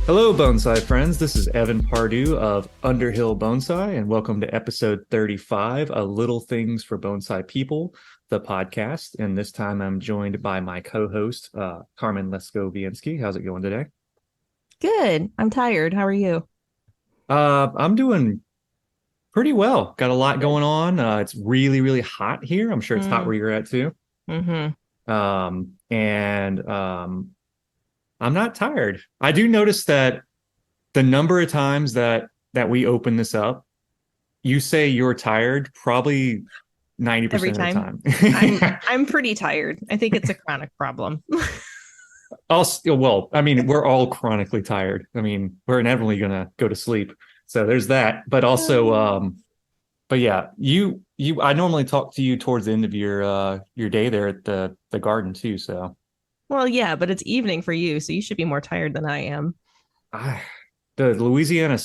Hello, bonsai friends. This is Evan Pardue of Underhill Bonsai, and welcome to episode 35 of Little Things for Bonsai People, the podcast. And this time I'm joined by my co-host, Carmen Leskoviensky. How's it going today? Good. I'm tired. How are you? I'm doing pretty well. Got a lot Good. going on. It's really, really hot here. I'm sure it's hot Mm, where you're at too. mm-hmm. And I'm not tired. I do notice that the number of times that we open this up, you say you're tired probably Every 90% of the time. time. I'm pretty tired. I think it's a chronic problem. Well, I mean, we're all chronically tired. I mean, we're inevitably gonna go to sleep. So there's that. But also, but yeah, I normally talk to you towards the end of your day there at the garden too. So Well, yeah, but it's evening for you, so you should be more tired than I am. I, the Louisiana,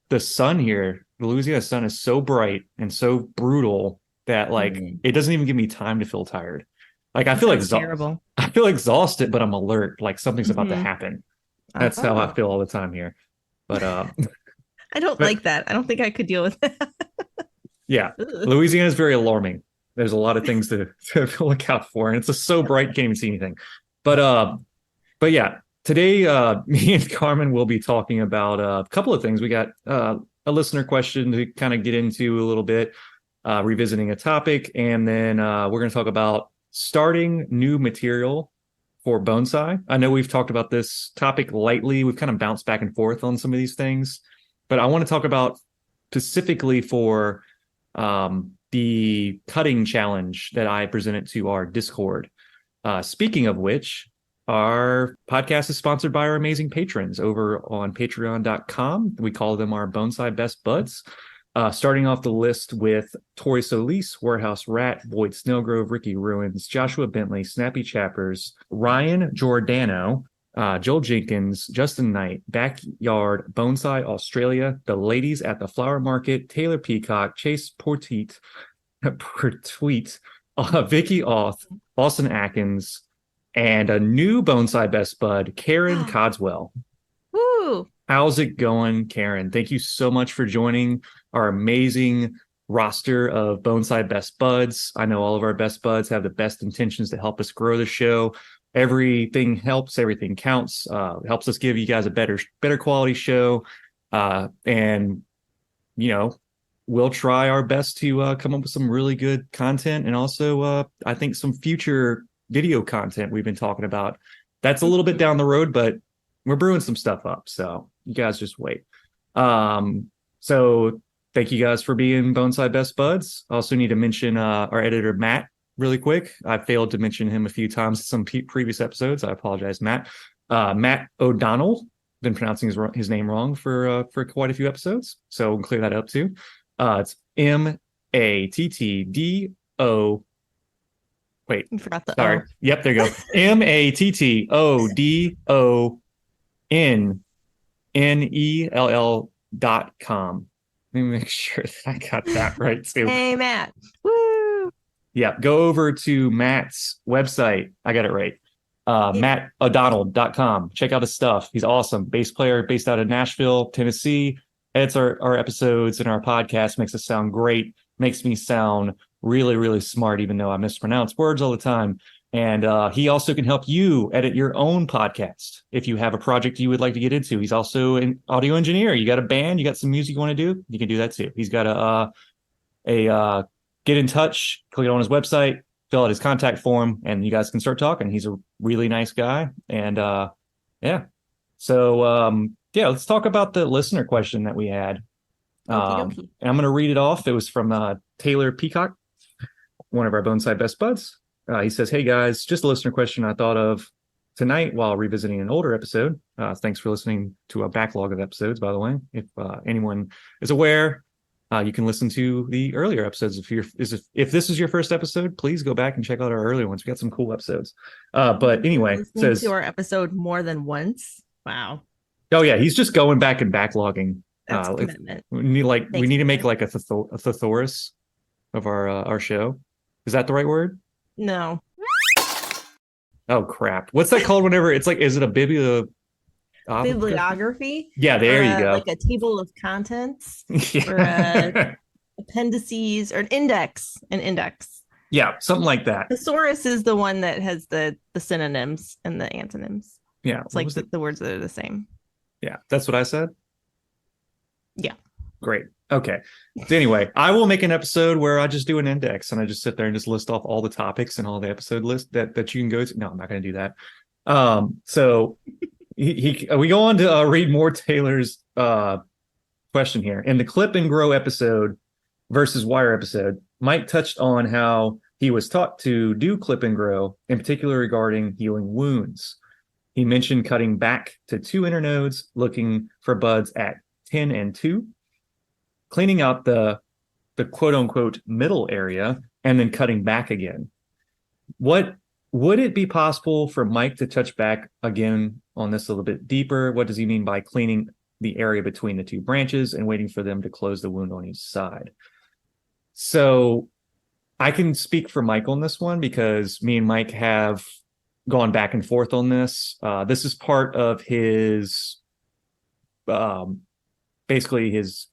the sun here, the Louisiana sun is so bright and so brutal that like Mm, it doesn't even give me time to feel tired. Like that sounds terrible. I feel exhausted, but I'm alert. Like something's about to Hmm. happen. That's how I Uh-huh. feel all the time here. But I don't but like that. I don't think I could deal with that. yeah, Ugh. Louisiana is very alarming. There's a lot of things to look out for, and it's just so bright, you can't even see anything. But but yeah, today me and Carmen will be talking about a couple of things. We got a listener question to kind of get into a little bit, revisiting a topic, and then we're going to talk about starting new material for bonsai. I know we've talked about this topic lightly. We've kind of bounced back and forth on some of these things, but I want to talk about specifically for the cutting challenge that I presented to our Discord. Speaking of which, our podcast is sponsored by our amazing patrons over on patreon.com. We call them our Bonsai Best Buds. Starting off the list with Tori Solis, Warehouse Rat, Boyd Snellgrove, Ricky Ruins, Joshua Bentley, Snappy Chappers, Ryan Giordano, Joel Jenkins, Justin Knight, Backyard, Bonsai Australia, The Ladies at the Flower Market, Taylor Peacock, Chase Portweet, Vicky Auth, Austin Atkins, and a new Bonsai Best Bud, Karen Codswell. Woo. How's it going, Karen? Thank you so much for joining our amazing roster of Bonsai Best Buds. I know all of our best buds have the best intentions to help us grow the show. Everything helps, everything counts. Helps us give you guys a better quality show. And you know, we'll try our best to come up with some really good content, and also I think some future video content we've been talking about. That's a little bit down the road, but we're brewing some stuff up. So you guys just wait. So thank you guys for being Bonsai Best Buds. I also need to mention our editor, Matt, really quick. I failed to mention him a few times in some previous episodes. I apologize, Matt. Matt O'Donnell. Been pronouncing his name wrong for quite a few episodes. So we'll clear that up too. It's Mattdo. Wait, You forgot the sorry. O. Yep, there you go. MattOdonnell.com. Let me make sure that I got that right too. Hey, Matt. Woo. Yeah, go over to Matt's website. I got it right. Yeah. MattO'Donnell.com. Check out his stuff. He's awesome. Bass player based out of Nashville, Tennessee. Edits our episodes and our podcast, makes us sound great, makes me sound really, really smart, even though I mispronounce words all the time. And he also can help you edit your own podcast if you have a project you would like to get into. He's also an audio engineer. You got a band, you got some music you want to do, you can do that too. He's got a get in touch, click on his website, fill out his contact form, and you guys can start talking. He's a really nice guy. And yeah. So yeah, let's talk about the listener question that we had. Okie dokie. And I'm going to read it off. It was from Taylor Peacock, one of our Bonsai Best Buds. He says, "Hey guys, just a listener question I thought of tonight while revisiting an older episode. Thanks for listening to a backlog of episodes, by the way. If anyone is aware, you can listen to the earlier episodes. If this is your first episode, please go back and check out our earlier ones. We got some cool episodes. But anyway, Listening says, to our episode more than once. Wow. oh yeah, he's just going back and backlogging. That's a commitment. We need Thanks, to make Taylor. like a thesaurus of our show. Is that the right word? No. Oh crap! What's that called? Whenever it's like, is it a bibliography Yeah, or there you go. like a table of contents or Yeah. appendices or an index. Yeah, something like that. Thesaurus is the one that has the synonyms and the antonyms. Yeah, It's what like was it? the words that are the same. Yeah, that's what I said. Yeah. Great. Okay. So anyway, I will make an episode where I just do an index and I just sit there and just list off all the topics and all the episode list that you can go to. No, I'm not going to do that. So we go on to read more Taylor's question here. In the Clip and Grow episode versus Wire episode, Mike touched on how he was taught to do Clip and Grow, in particular regarding healing wounds. He mentioned cutting back to 2 internodes, looking for buds at 10 and 2, cleaning out the quote unquote middle area, and then cutting back again. What would it be possible for Mike to touch back again on this a little bit deeper? What does he mean by cleaning the area between the 2 branches and waiting for them to close the wound on each side? So I can speak for Mike on this one because me and Mike have gone back and forth on this. This is part of his basically his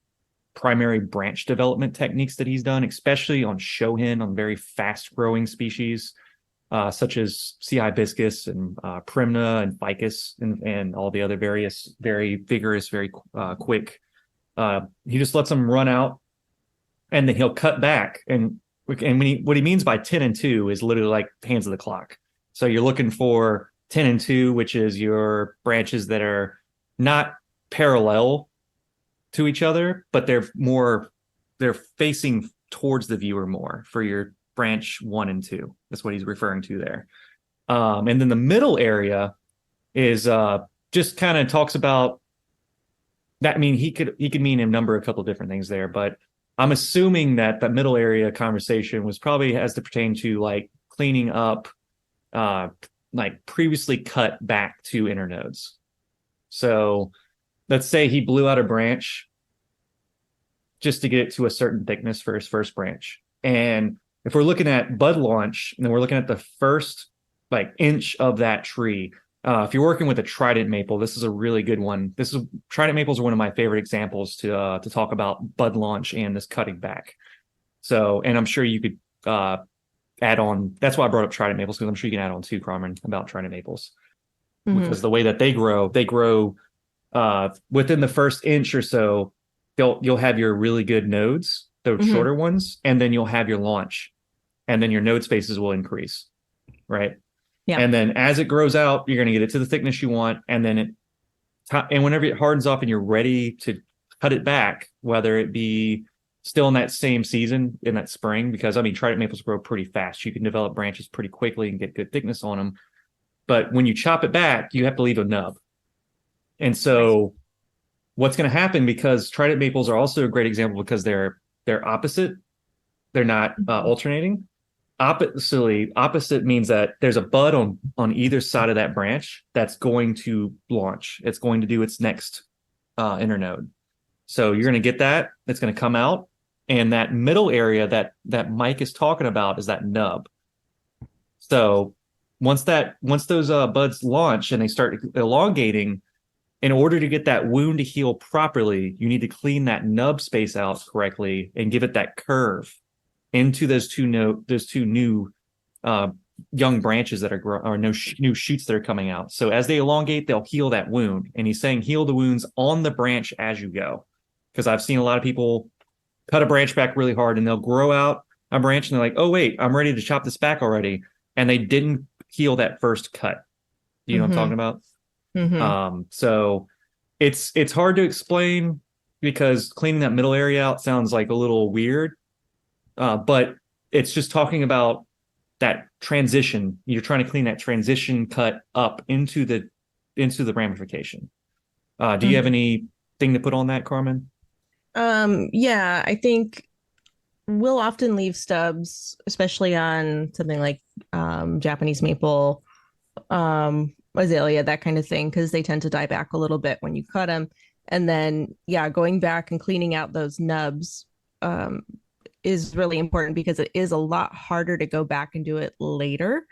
primary branch development techniques that he's done, especially on shohin, on very fast growing species, such as sea hibiscus and primna and ficus and all the other various very vigorous, very quick. He just lets them run out and then he'll cut back. And what he means by 10 and 2 is literally like hands of the clock. So you're looking for 10 and 2, which is your branches that are not parallel to each other, but they're facing towards the viewer more for your branch 1 and 2. That's what he's referring to there. And then the middle area is just kind of talks about that. I mean, he could mean a number, a couple of different things there, but I'm assuming that the middle area conversation was probably as to pertain to like cleaning up like previously cut back 2 internodes. So let's say he blew out a branch just to get it to a certain thickness for his first branch. And if we're looking at bud launch, and then we're looking at the first like inch of that tree, if you're working with a trident maple, this is a really good one. Trident maples are one of my favorite examples to talk about bud launch and this cutting back. So, and I'm sure you could add on. That's why I brought up trident maples, because I'm sure you can add on too, Carmen, about trident maples, because the way that they grow within the first inch or so. You'll have your really good nodes, the shorter ones, and then you'll have your launch, and then your node spaces will increase, right? Yeah. And then as it grows out, you're going to get it to the thickness you want, and then whenever it hardens up and you're ready to cut it back, whether it be still in that same season in that spring, because I mean trident maples grow pretty fast. You can develop branches pretty quickly and get good thickness on them. But when you chop it back, you have to leave a nub. And so what's going to happen, because trident maples are also a great example because they're opposite. They're not alternating. Opposite means that there's a bud on either side of that branch that's going to launch. It's going to do its next internode. So you're going to get that. It's going to come out. And that middle area that Mike is talking about is that nub. So once those buds launch and they start elongating, in order to get that wound to heal properly, you need to clean that nub space out correctly and give it that curve into those two new young branches that are new shoots that are coming out. So as they elongate, they'll heal that wound. And he's saying heal the wounds on the branch as you go, because I've seen a lot of people cut a branch back really hard and they'll grow out a branch and they're like, oh wait, I'm ready to chop this back already, and they didn't heal that first cut. You know what I'm talking about? So it's hard to explain because cleaning that middle area out sounds like a little weird, but it's just talking about that transition. You're trying to clean that transition cut up into the ramification. Do you have anything to put on that, Carmen? Yeah, I think we'll often leave stubs, especially on something like Japanese maple, azalea, that kind of thing, because they tend to die back a little bit when you cut them. And then, yeah, going back and cleaning out those nubs is really important because it is a lot harder to go back and do it later.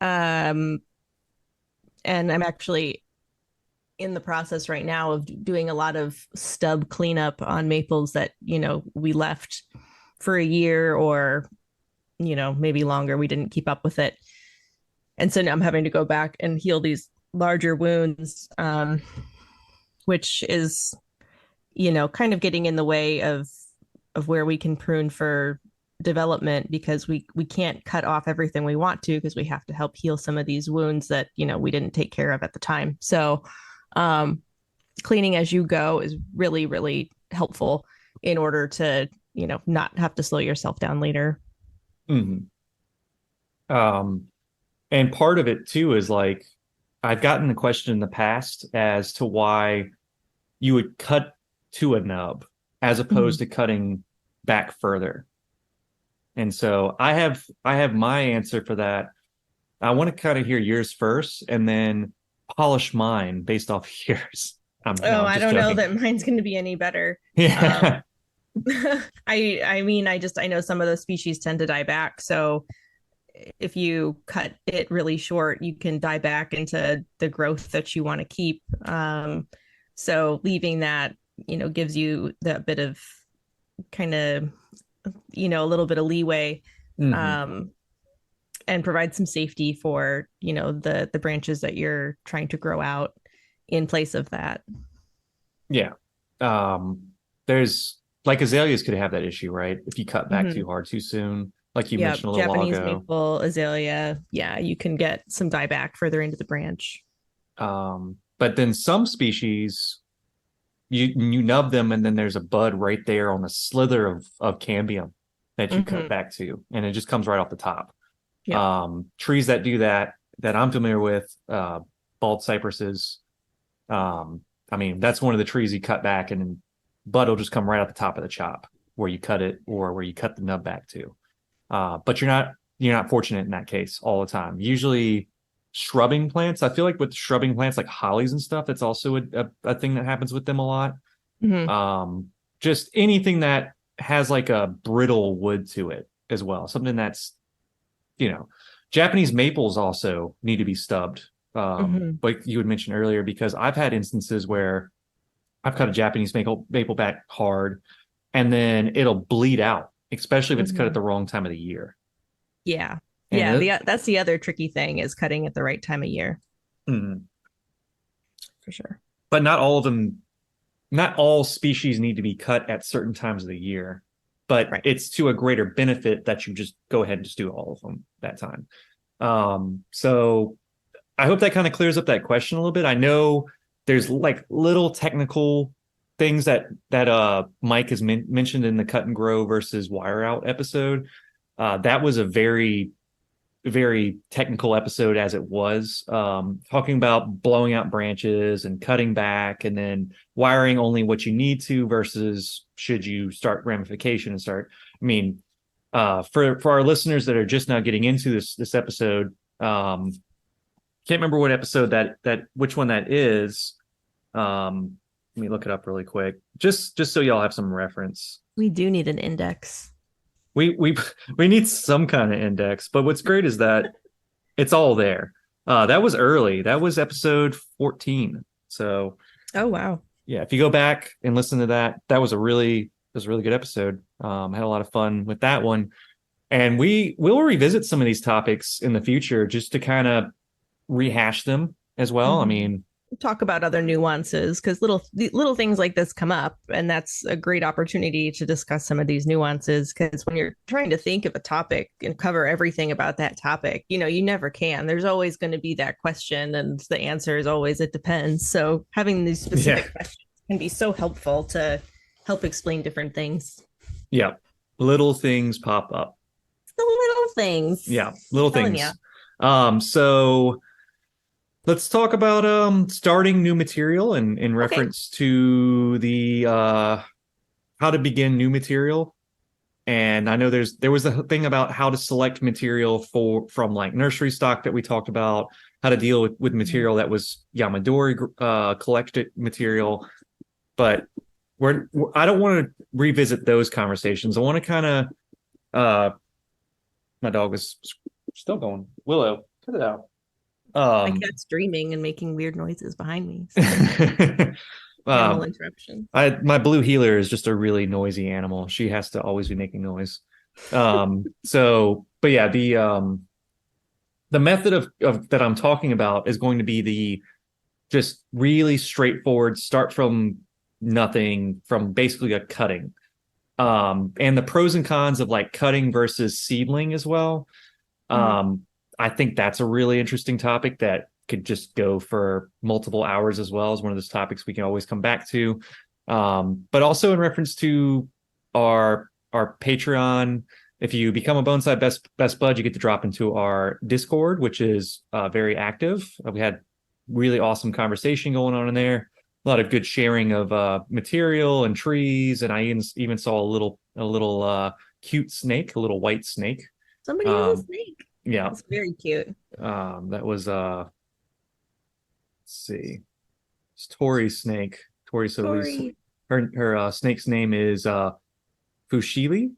And I'm actually in the process right now of doing a lot of stub cleanup on maples that, we left for a year or, maybe longer. We didn't keep up with it. And so now I'm having to go back and heal these larger wounds, which is, kind of getting in the way of where we can prune for development, because we can't cut off everything we want to, because we have to help heal some of these wounds that we didn't take care of at the time. So cleaning as you go is really, really helpful in order to not have to slow yourself down later. Mhm. And part of it too is like, I've gotten the question in the past as to why you would cut to a nub as opposed to cutting back further. And so I have my answer for that. I want to kind of hear yours first and then polish mine based off yours. No, I'm I just don't know joking. that mine's going to be any better. Yeah. I mean, I know some of those species tend to die back. So if you cut it really short, you can die back into the growth that you want to keep. So leaving that, gives you that bit of kind of, a little bit of leeway, Mhm. um, and provide some safety for, the branches that you're trying to grow out in place of that. Yeah. There's like azaleas could have that issue, right? If you cut back Mm-hmm. too hard too soon, like you Yeah, mentioned a little while Japanese ago. maple, azalea. Yeah, you can get some dieback further into the branch. But then some species, you nub them and then there's a bud right there on the slither of cambium that you cut Hmm. back to, and it just comes right off the top. Yep. Trees that do that I'm familiar with, bald cypresses. I mean, that's one of the trees you cut back and bud will just come right at the top of the chop where you cut it or where you cut the nub back to. But you're not fortunate in that case all the time. Usually shrubbing plants, I feel like with shrubbing plants like hollies and stuff, that's also a thing that happens with them a lot. Hmm. Just anything that has like a brittle wood to it as well. Something that's, you know, Japanese maples also need to be stubbed. Hmm. Like you had mentioned earlier, because I've had instances where I've cut a Japanese maple back hard and then it'll bleed out, especially if it's cut at Hmm. the wrong time of the year. Yeah. And Yeah. That's the other tricky thing, is cutting at the right time of year, mm, for sure. but not all of them, not all species need to be cut at certain times of the year, but Right. it's to a greater benefit that you just go ahead and just do all of them that time. So I hope that kind of clears up that question a little bit. I know there's like little technical things that Mike has mentioned in the cut and grow versus wire out episode. That was a very very technical episode as it was, talking about blowing out branches and cutting back and then wiring only what you need to versus should you start ramification and start. I mean, for our listeners that are just now getting into this episode, can't remember what episode that which one that is. Let me look it up really quick, just so y'all have some reference. We do need an index. We we need some kind of index, but what's great is that it's all there. That was early. That was episode 14. So Oh, wow. yeah, if you go back and listen to that, that was a really good episode. I had a lot of fun with that one. And will revisit some of these topics in the future just to kind of rehash them as well. I Mhm. mean, Talk about other nuances, because little things like this come up, and that's a great opportunity to discuss some of these nuances, because when you're trying to think of a topic and cover everything about that topic, you never can. There's always going to be that question, and the answer is always it depends. So having these yeah, specific questions can be so helpful to help explain different things. yeah. Little things pop up. The little things. Yeah, little I'm telling you. things. So let's talk about starting new material and in Okay. reference to the how to begin new material. And I know there was a thing about how to select material from like nursery stock that we talked about, how to deal with Mhm. material that was Yamadori collected material. But I don't want to revisit those conversations. I want to kind of my dog is still going. Willow, cut it out. My Um, cat's dreaming and making weird noises behind me. So animal um, interruption. my blue healer is just a really noisy animal. She has to always be making noise. But yeah, the method of that I'm talking about is going to be the just really straightforward start from nothing, from basically a cutting. And the pros and cons of like cutting versus seedling as well. Mhm. Um, I think that's a really interesting topic that could just go for multiple hours as well, as one of those topics we can always come back to. But also in reference to our Patreon, if you become a Bonsai Best Bud, you get to drop into our Discord, which is very active. We had really awesome conversation going on in there. A lot of good sharing of material and trees, and I even saw a little cute snake, a little white snake. Somebody has a Um, snake. yeah, It's very cute. that was let's see, it's Tori Snake. Tori Solis. Tori. Her snake's name is Fushili.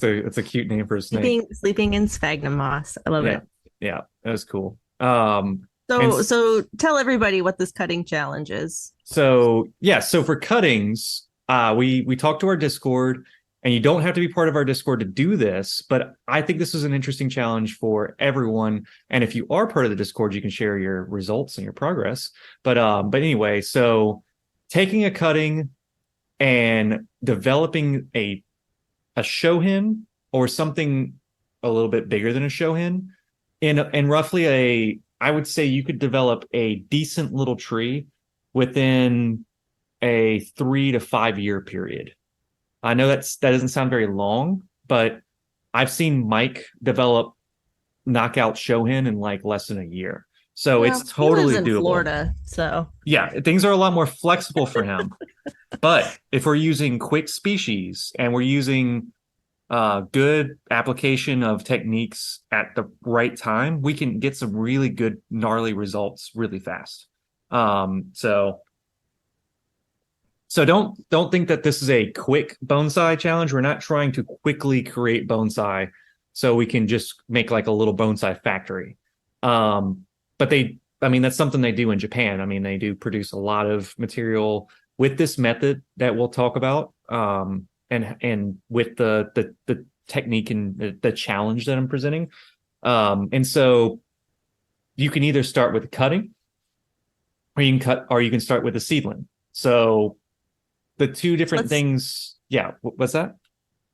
It's a cute name for a snake. Sleeping in sphagnum moss. I love Yeah, it. yeah, that was cool. And So tell everybody what this cutting challenge is. so yeah, so for cuttings, we talked to our Discord, and you don't have to be part of our Discord to do this, but I think this is an interesting challenge for everyone. And if you are part of the Discord, you can share your results and your progress. But anyway, so taking a cutting and developing a shohin or something a little bit bigger than a shohin in roughly I would say you could develop a decent little tree within a 3 to 5 year period. I know that doesn't sound very long, but I've seen Mike develop knockout shohin in like less than a year. So Well, it's he lives totally in doable. Florida, so Yeah, things are a lot more flexible for him. But if we're using quick species and we're using good application of techniques at the right time, we can get some really good gnarly results really fast. So don't think that this is a quick bonsai challenge. We're not trying to quickly create bonsai so we can just make like a little bonsai factory. But I mean, that's something they do in Japan. I mean, they do produce a lot of material with this method that we'll talk about. And with the technique and the challenge that I'm presenting. And so you can either start with cutting, or you can start with a seedling. So the two different let's things. Yeah, what's that?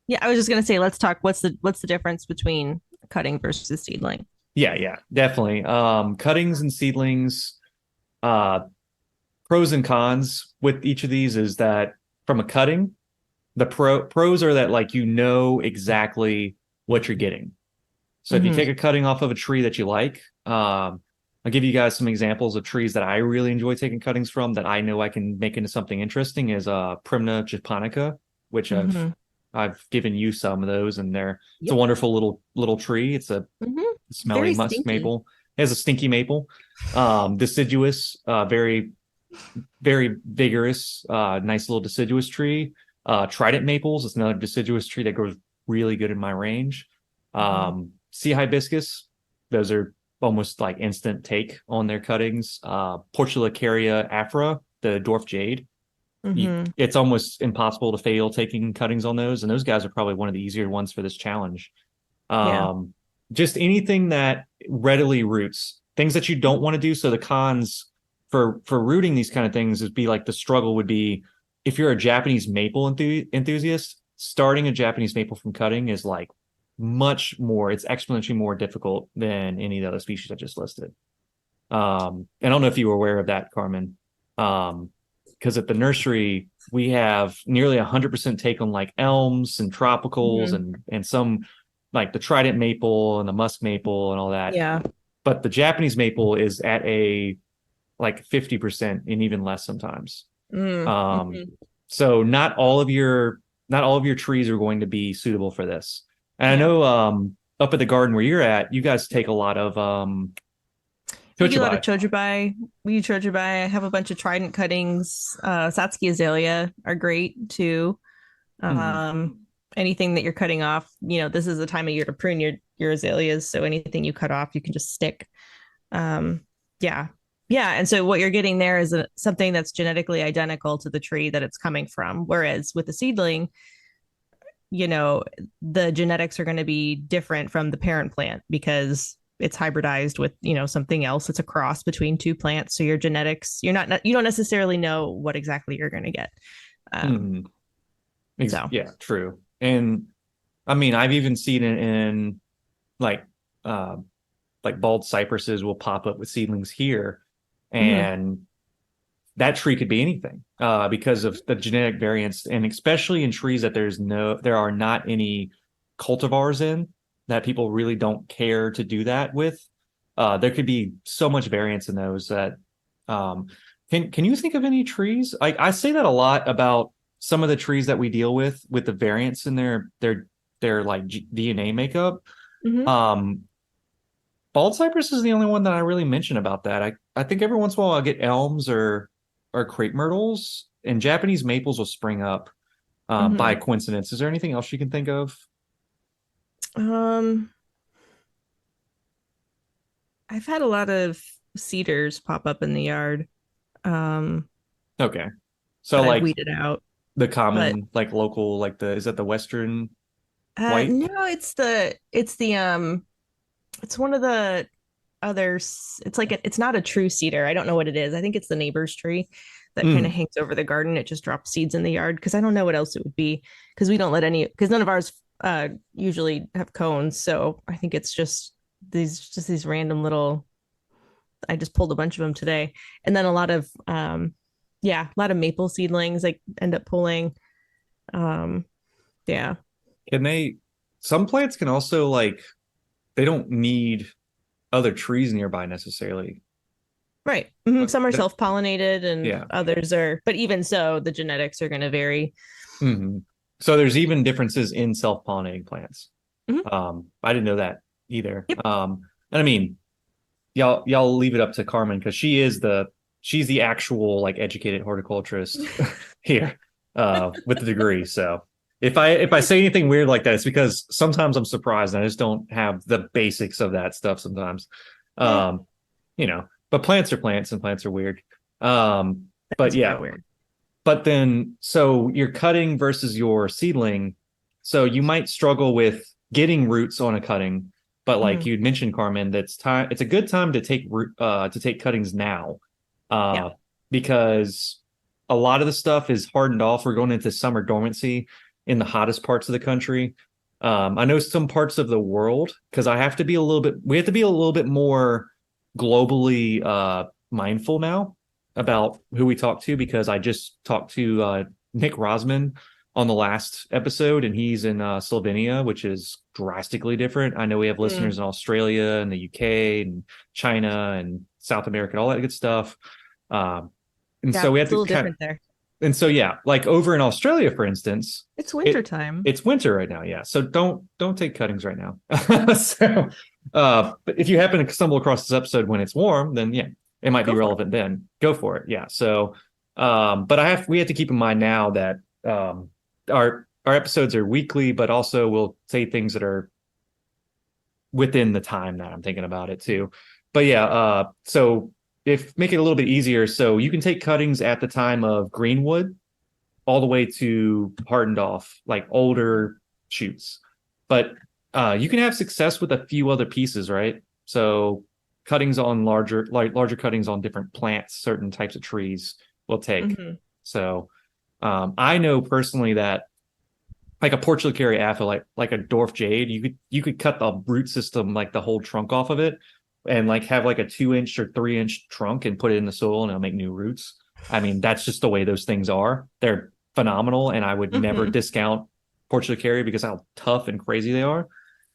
yeah, I was just gonna say let's talk what's the difference between cutting versus seedling. Yeah, definitely. Cuttings and seedlings, uh, pros and cons with each of these is that from a cutting, the pros are that like you know exactly what you're getting. So if you Mm-hmm. take a cutting off of a tree that you like, I'll give you guys some examples of trees that I really enjoy taking cuttings from that I know I can make into something interesting is Primna japonica, which Mm-hmm. I've given you some of those, and it's a Yep. wonderful little tree. It's a Mm-hmm. smelly Very musk stinky. maple. It has a stinky maple, deciduous, very very vigorous, nice little deciduous tree. Trident maples is another deciduous tree that grows really good in my range. Mm-hmm. Sea hibiscus, those are almost like instant take on their cuttings. Portulacaria afra, the dwarf jade. Mm-hmm. It's almost impossible to fail taking cuttings on those, and those guys are probably one of the easier ones for this challenge. Yeah. Um, just anything that readily roots, things that you don't want to do. So the cons for rooting these kind of things is be like the struggle would be if you're a Japanese maple enthusiast, starting a Japanese maple from cutting is like much more, it's exponentially more difficult than any of the other species I just listed. I don't know if you were aware of that, Carmen. Because at the nursery, we have nearly 100% take on like elms and tropicals Mm-hmm. and some like the trident maple and the musk maple and all that. Yeah. But the Japanese maple is at a like 50% and even less sometimes. Um, Mm-hmm. so not all of your trees are going to be suitable for this. And I Yeah. know up at the garden where you're at, you guys take a lot of We do a lot of chochibai. chojibai. We use chojibai. I have a bunch of trident cuttings. Satsuki azalea are great too. Mhm. Anything that you're cutting off, this is the time of year to prune your azaleas. So anything you cut off, you can just stick. Um, yeah. Yeah. And so what you're getting there is something that's genetically identical to the tree that it's coming from. Whereas with the seedling, you know, the genetics are going to be different from the parent plant because it's hybridized with, you know, something else. It's a cross between two plants. So your genetics, you don't necessarily know what exactly you're going to get. Hmm. So, Yeah, true. And I mean, I've even seen it in like uh like bald cypresses will pop up with seedlings here, mhm, and that tree could be anything because of the genetic variance, and especially in trees that there are not any cultivars in, that people really don't care to do that with. There could be so much variance in those that um, can you think of any trees? I say that a lot about some of the trees that we deal with the variance in their like DNA makeup. mhm. Um, Bald cypress is the only one that I really mention about that. I think every once in a while I'll get elms or crepe myrtles, and Japanese maples will spring up by Mhm. coincidence. Is there anything else you can think of? Um, I've had a lot of cedars pop up in the yard um, Okay. So that I've like weeded out, the but common like local like the is that the Western white? no, it's one of the others. It's like it's not a true cedar. I don't know what it is. I think it's the neighbor's tree that kind of Mm, hangs over the garden. It just drops seeds in the yard because I don't know what else it would be because we don't let any because none of ours usually have cones. So I think it's just these random little. I just pulled a bunch of them today, and then a lot of maple seedlings I end up pulling. Um, yeah, can they some plants can also like they don't need other trees nearby necessarily. right. Mhm. But Some are that, self-pollinated, and yeah. others are. But even so, the genetics are going to vary. Hmm. So there's even differences in self-pollinating plants. Mhm. I didn't know that either. Yep. And I mean, y'all leave it up to Carmen because she's the actual like educated horticulturist here with the degree. So if I say anything weird like that, it's because sometimes I'm surprised and I just don't have the basics of that stuff sometimes. Eh, Um, but plants are plants and plants are weird. Um, but things are yeah, weird. but then so your cutting versus your seedling, so you might struggle with getting roots on a cutting, but like Mhm. you'd mentioned, Carmen, it's a good time to take cuttings now. Yeah. Uh because a lot of the stuff is hardened off. We're going into summer dormancy in the hottest parts of the country. I know some parts of the world, because we have to be a little bit more globally mindful now about who we talk to, because I just talked to Nick Rosman on the last episode, and he's in Slovenia, which is drastically different. I know we have Mm. listeners in Australia and the UK and China and South America and all that good stuff. Um, and Yeah, so we have it's a to little kind of, different there. and so yeah, like over in Australia, for instance, It's winter it time. it's winter right now, yeah. So don't take cuttings right now. So, but if you happen to stumble across this episode when it's warm, then yeah, it might be Go for it. relevant then. Go for it, yeah. So, but we have to keep in mind now that our episodes are weekly, but also we'll say things that are within the time that I'm thinking about it too. But yeah, so if make it a little bit easier, so you can take cuttings at the time of greenwood all the way to hardened off, like older shoots. But you can have success with a few other pieces, right? So cuttings on larger cuttings on different plants, certain types of trees will take. Hmm. So I know personally that like a Portuguese apple, like a dwarf jade, you could cut the root system, like the whole trunk off of it, and like have like a 2 inch or 3 inch trunk and put it in the soil and it'll make new roots. I mean, that's just the way those things are. They're phenomenal, and I would never Hmm. discount Portuguese because how tough and crazy they are.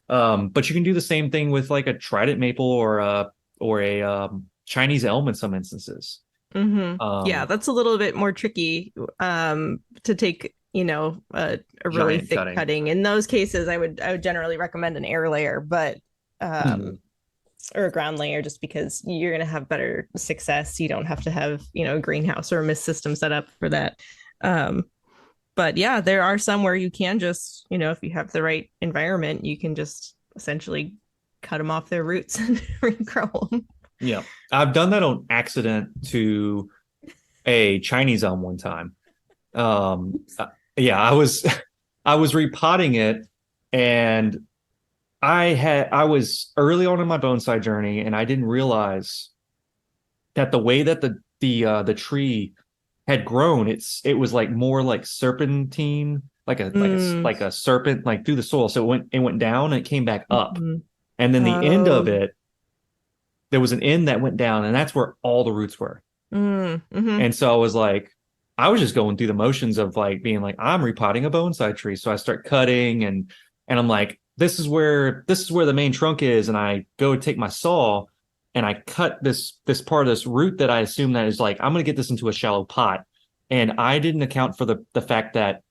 But you can do the same thing with like a trident maple or a Chinese elm in some instances. Hmm. Yeah, Um, that's a little bit more tricky to take, a really Giant thick cutting. cutting. In those cases, I would generally recommend an air layer, but um Mhm. or a ground layer just because you're going to have better success. You don't have to have, a greenhouse or a mist system set up for that. Um but yeah, there are some where you can just, if you have the right environment, you can just essentially cut them off their roots and regrow them. Yeah. I've done that on accident to a Chinese elm one time. Yeah, I was I was repotting it, and I was early on in my bonsai journey, and I didn't realize that the way that the tree had grown, it was like more like serpentine, Mm. like a serpent like through the soil. So it went down and it came back up. Mhm. And then the end of Oh. it, there was an end that went down, and that's where all the roots were. Mm-hmm. And so I was like, I was just going through the motions of like being like, I'm repotting a bonsai tree. So I start cutting, and I'm like, this is where the main trunk is. And I go take my saw and I cut this part of this root that I assume that is like, I'm gonna get this into a shallow pot. And I didn't account for the fact that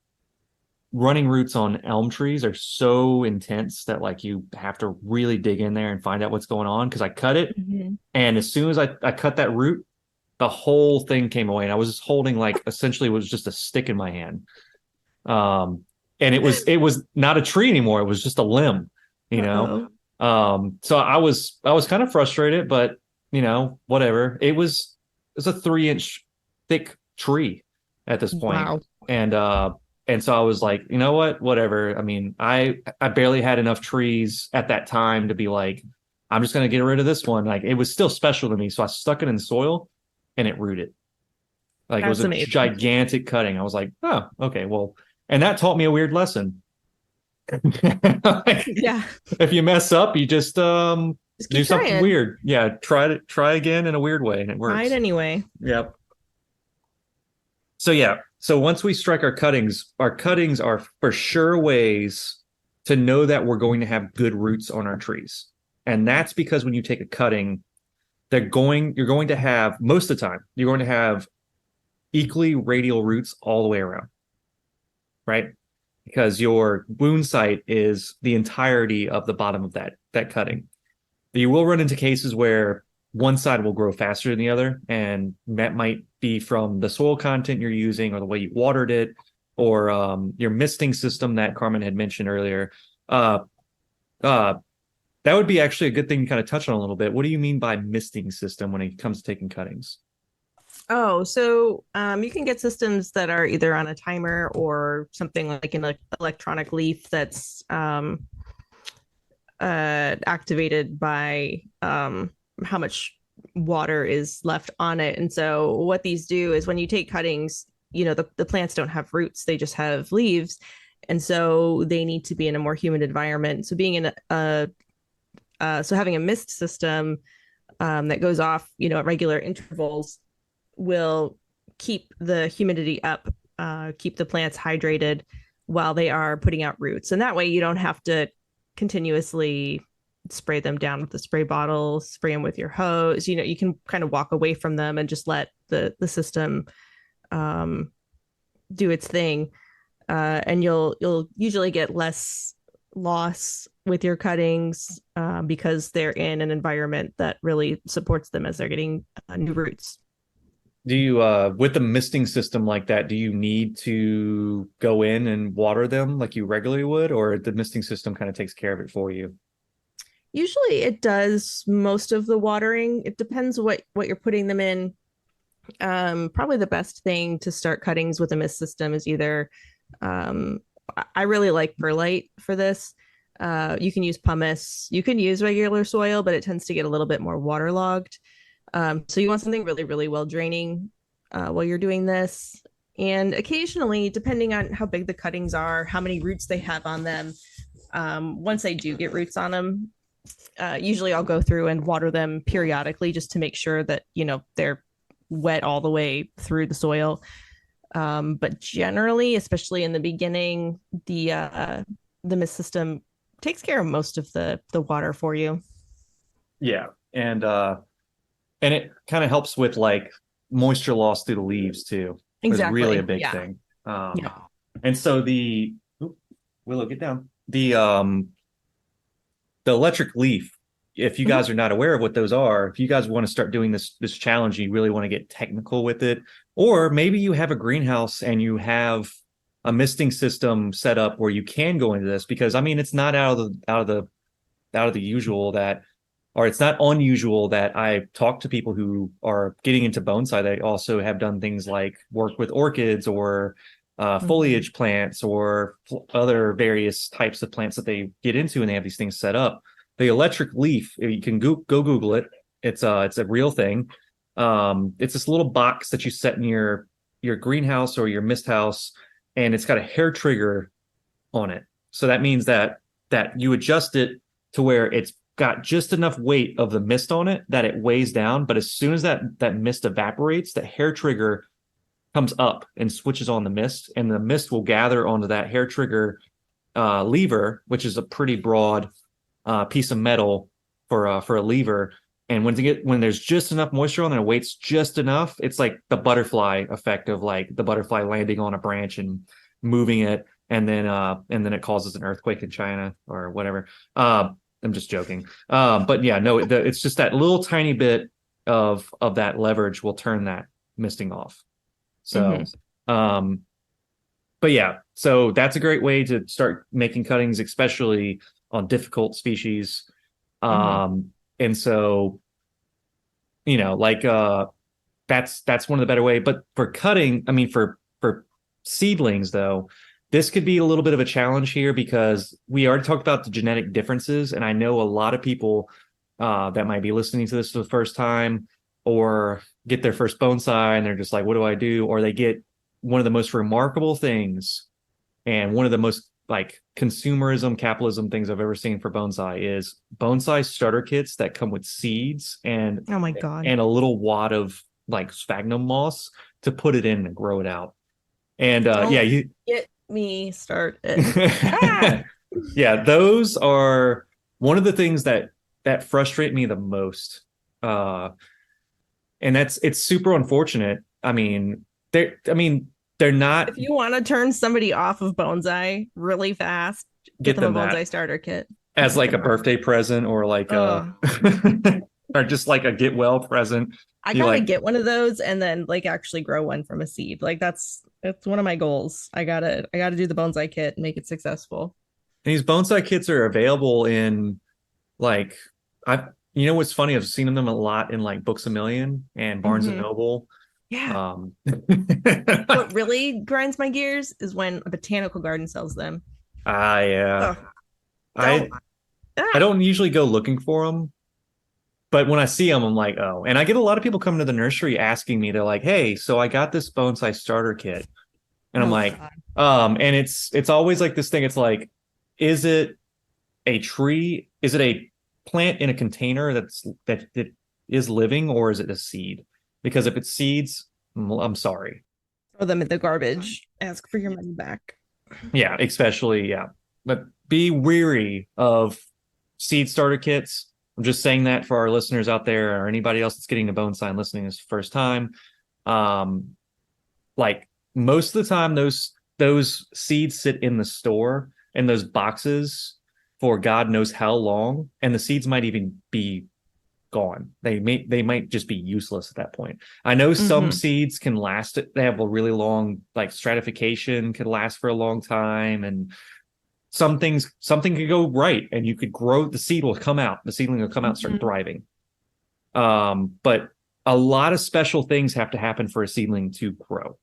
running roots on elm trees are so intense that like you have to really dig in there and find out what's going on. Cause I cut it, Mm-hmm. and as soon as I cut that root, the whole thing came away, and I was just holding like essentially it was just a stick in my hand. Um, and it was not a tree anymore. It was just a limb, you know. Uh-oh. So I was kind of frustrated, but you know, whatever. It was a 3 inch thick tree at this point, Wow. and and so I was like, you know what, whatever. I mean, I barely had enough trees at that time to be like, I'm just gonna get rid of this one. Like it was still special to me, so I stuck it in the soil, and it rooted. Like it was That's a amazing. gigantic cutting. I was like, oh, okay, well, and that taught me a weird lesson. Like, Yeah. if you mess up, you just Just do keep something trying. weird. Yeah, try again in a weird way, and it Try it works. anyway. Yep. So yeah, so once we strike our cuttings are for sure ways to know that we're going to have good roots on our trees. And that's because when you take a cutting, you're going to have most of the time, you're going to have equally radial roots all the way around, right? Because your wound site is the entirety of the bottom of that cutting. You will run into cases where one side will grow faster than the other, and that might be from the soil content you're using or the way you watered it, or your misting system that Carmen had mentioned earlier. Uh, uh, that would be actually a good thing to kind of touch on a little bit. What do you mean by misting system when it comes to taking cuttings? Oh, so you can get systems that are either on a timer or something like an electronic leaf that's activated by how much water is left on it. And so what these do is when you take cuttings, the plants don't have roots, they just have leaves. And so they need to be in a more humid environment. So being in so having a mist system that goes off, at regular intervals will keep the humidity up, keep the plants hydrated while they are putting out roots. And that way you don't have to continuously spray them down with the spray bottle, spray them with your hose. You can kind of walk away from them and just let the system um, do its thing. And you'll usually get less loss with your cuttings because they're in an environment that really supports them as they're getting new roots. Do you with the misting system like that, do you need to go in and water them like you regularly would, or the misting system kind of takes care of it for you? Usually it does most of the watering. It depends what you're putting them in. Probably the best thing to start cuttings with a mist system is either um, I really like perlite for this. You can use pumice. You can use regular soil, but it tends to get a little bit more waterlogged. So you want something really, really well draining while you're doing this. And occasionally, depending on how big the cuttings are, how many roots they have on them, once they do get roots on them, usually I'll go through and water them periodically just to make sure that, they're wet all the way through the soil. But generally, especially in the beginning, the mist system takes care of most of the water for you. Yeah. And it kind of helps with like moisture loss through the leaves too. Is really a Exactly. big Yeah. thing. Yeah. And so Willow, get down. The electric leaf, if you Mhm. guys are not aware of what those are, if you guys want to start doing this challenge, you really want to get technical with it, or maybe you have a greenhouse and you have a misting system set up where you can go into this, because I mean it's not out of the out of the usual that, or it's not unusual that I talk to people who are getting into bonsai. They also have done things like work with orchids or foliage plants or other various types of plants that they get into, and they have these things set up. The electric leaf, you can go Google it. It's a real thing. It's this little box that you set in your greenhouse or your mist house, and it's got a hair trigger on it. So that means that you adjust it to where it's got just enough weight of the mist on it that it weighs down. But as soon as that mist evaporates, the hair trigger comes up and switches on the mist, and the mist will gather onto that hair trigger lever, which is a pretty broad piece of metal for a lever. And when there's just enough moisture on there, weight's just enough, it's like the butterfly effect of like the butterfly landing on a branch and moving it, and then it causes an earthquake in China or whatever. I'm just joking. But yeah, no, it's just that little tiny bit of that leverage will turn that misting off. So, but yeah, so that's a great way to start making cuttings, especially on difficult species. And so, like that's one of the better way. But for cutting, I mean, for seedlings though, this could be a little bit of a challenge here because we already talked about the genetic differences, and I know a lot of people that might be listening to this for the first time or get their first bonsai and they're just like, what do I do? Or they get one of the most remarkable things and one of the most like consumerism, capitalism things I've ever seen for bonsai is bonsai starter kits that come with seeds and Oh my God. and a little wad of like sphagnum moss to put it in and grow it out. And you get me started. yeah, those are one of the things that frustrate me the most. And it's super unfortunate. I mean, they're not. If you want to turn somebody off of bonsai really fast, get them a bonsai starter kit as like a birthday present or like or just like a get well present. I gotta get one of those and then like actually grow one from a seed. Like that's one of my goals. I gotta do the bonsai kit and make it successful. And these bonsai kits are available in like what's funny? I've seen them a lot in like Books A Million and Barnes and Noble. Yeah. What really grinds my gears is when a botanical garden sells them. Yeah. I don't usually go looking for them, but when I see them, I'm like, oh. And I get a lot of people coming to the nursery asking me, they're like, hey, so I got this bonsai starter kit. And I'm like, God. And it's always like this thing. It's like, is it a tree? Is it a plant in a container that is living, or is it a seed? Because if it's seeds, I'm sorry. Throw them in the garbage. Ask for your money back. Yeah, especially, yeah. But be weary of seed starter kits. I'm just saying that for our listeners out there or anybody else that's getting to bonsai and listening this first time. Like most of the time, those seeds sit in the store in those boxes for God knows how long, and the seeds might even be gone. They might just be useless at that point. I know some seeds can last. They have a really long like stratification, can last for a long time, and something could go right, and you could grow. The seedling will come out, and start thriving. But a lot of special things have to happen for a seedling to grow.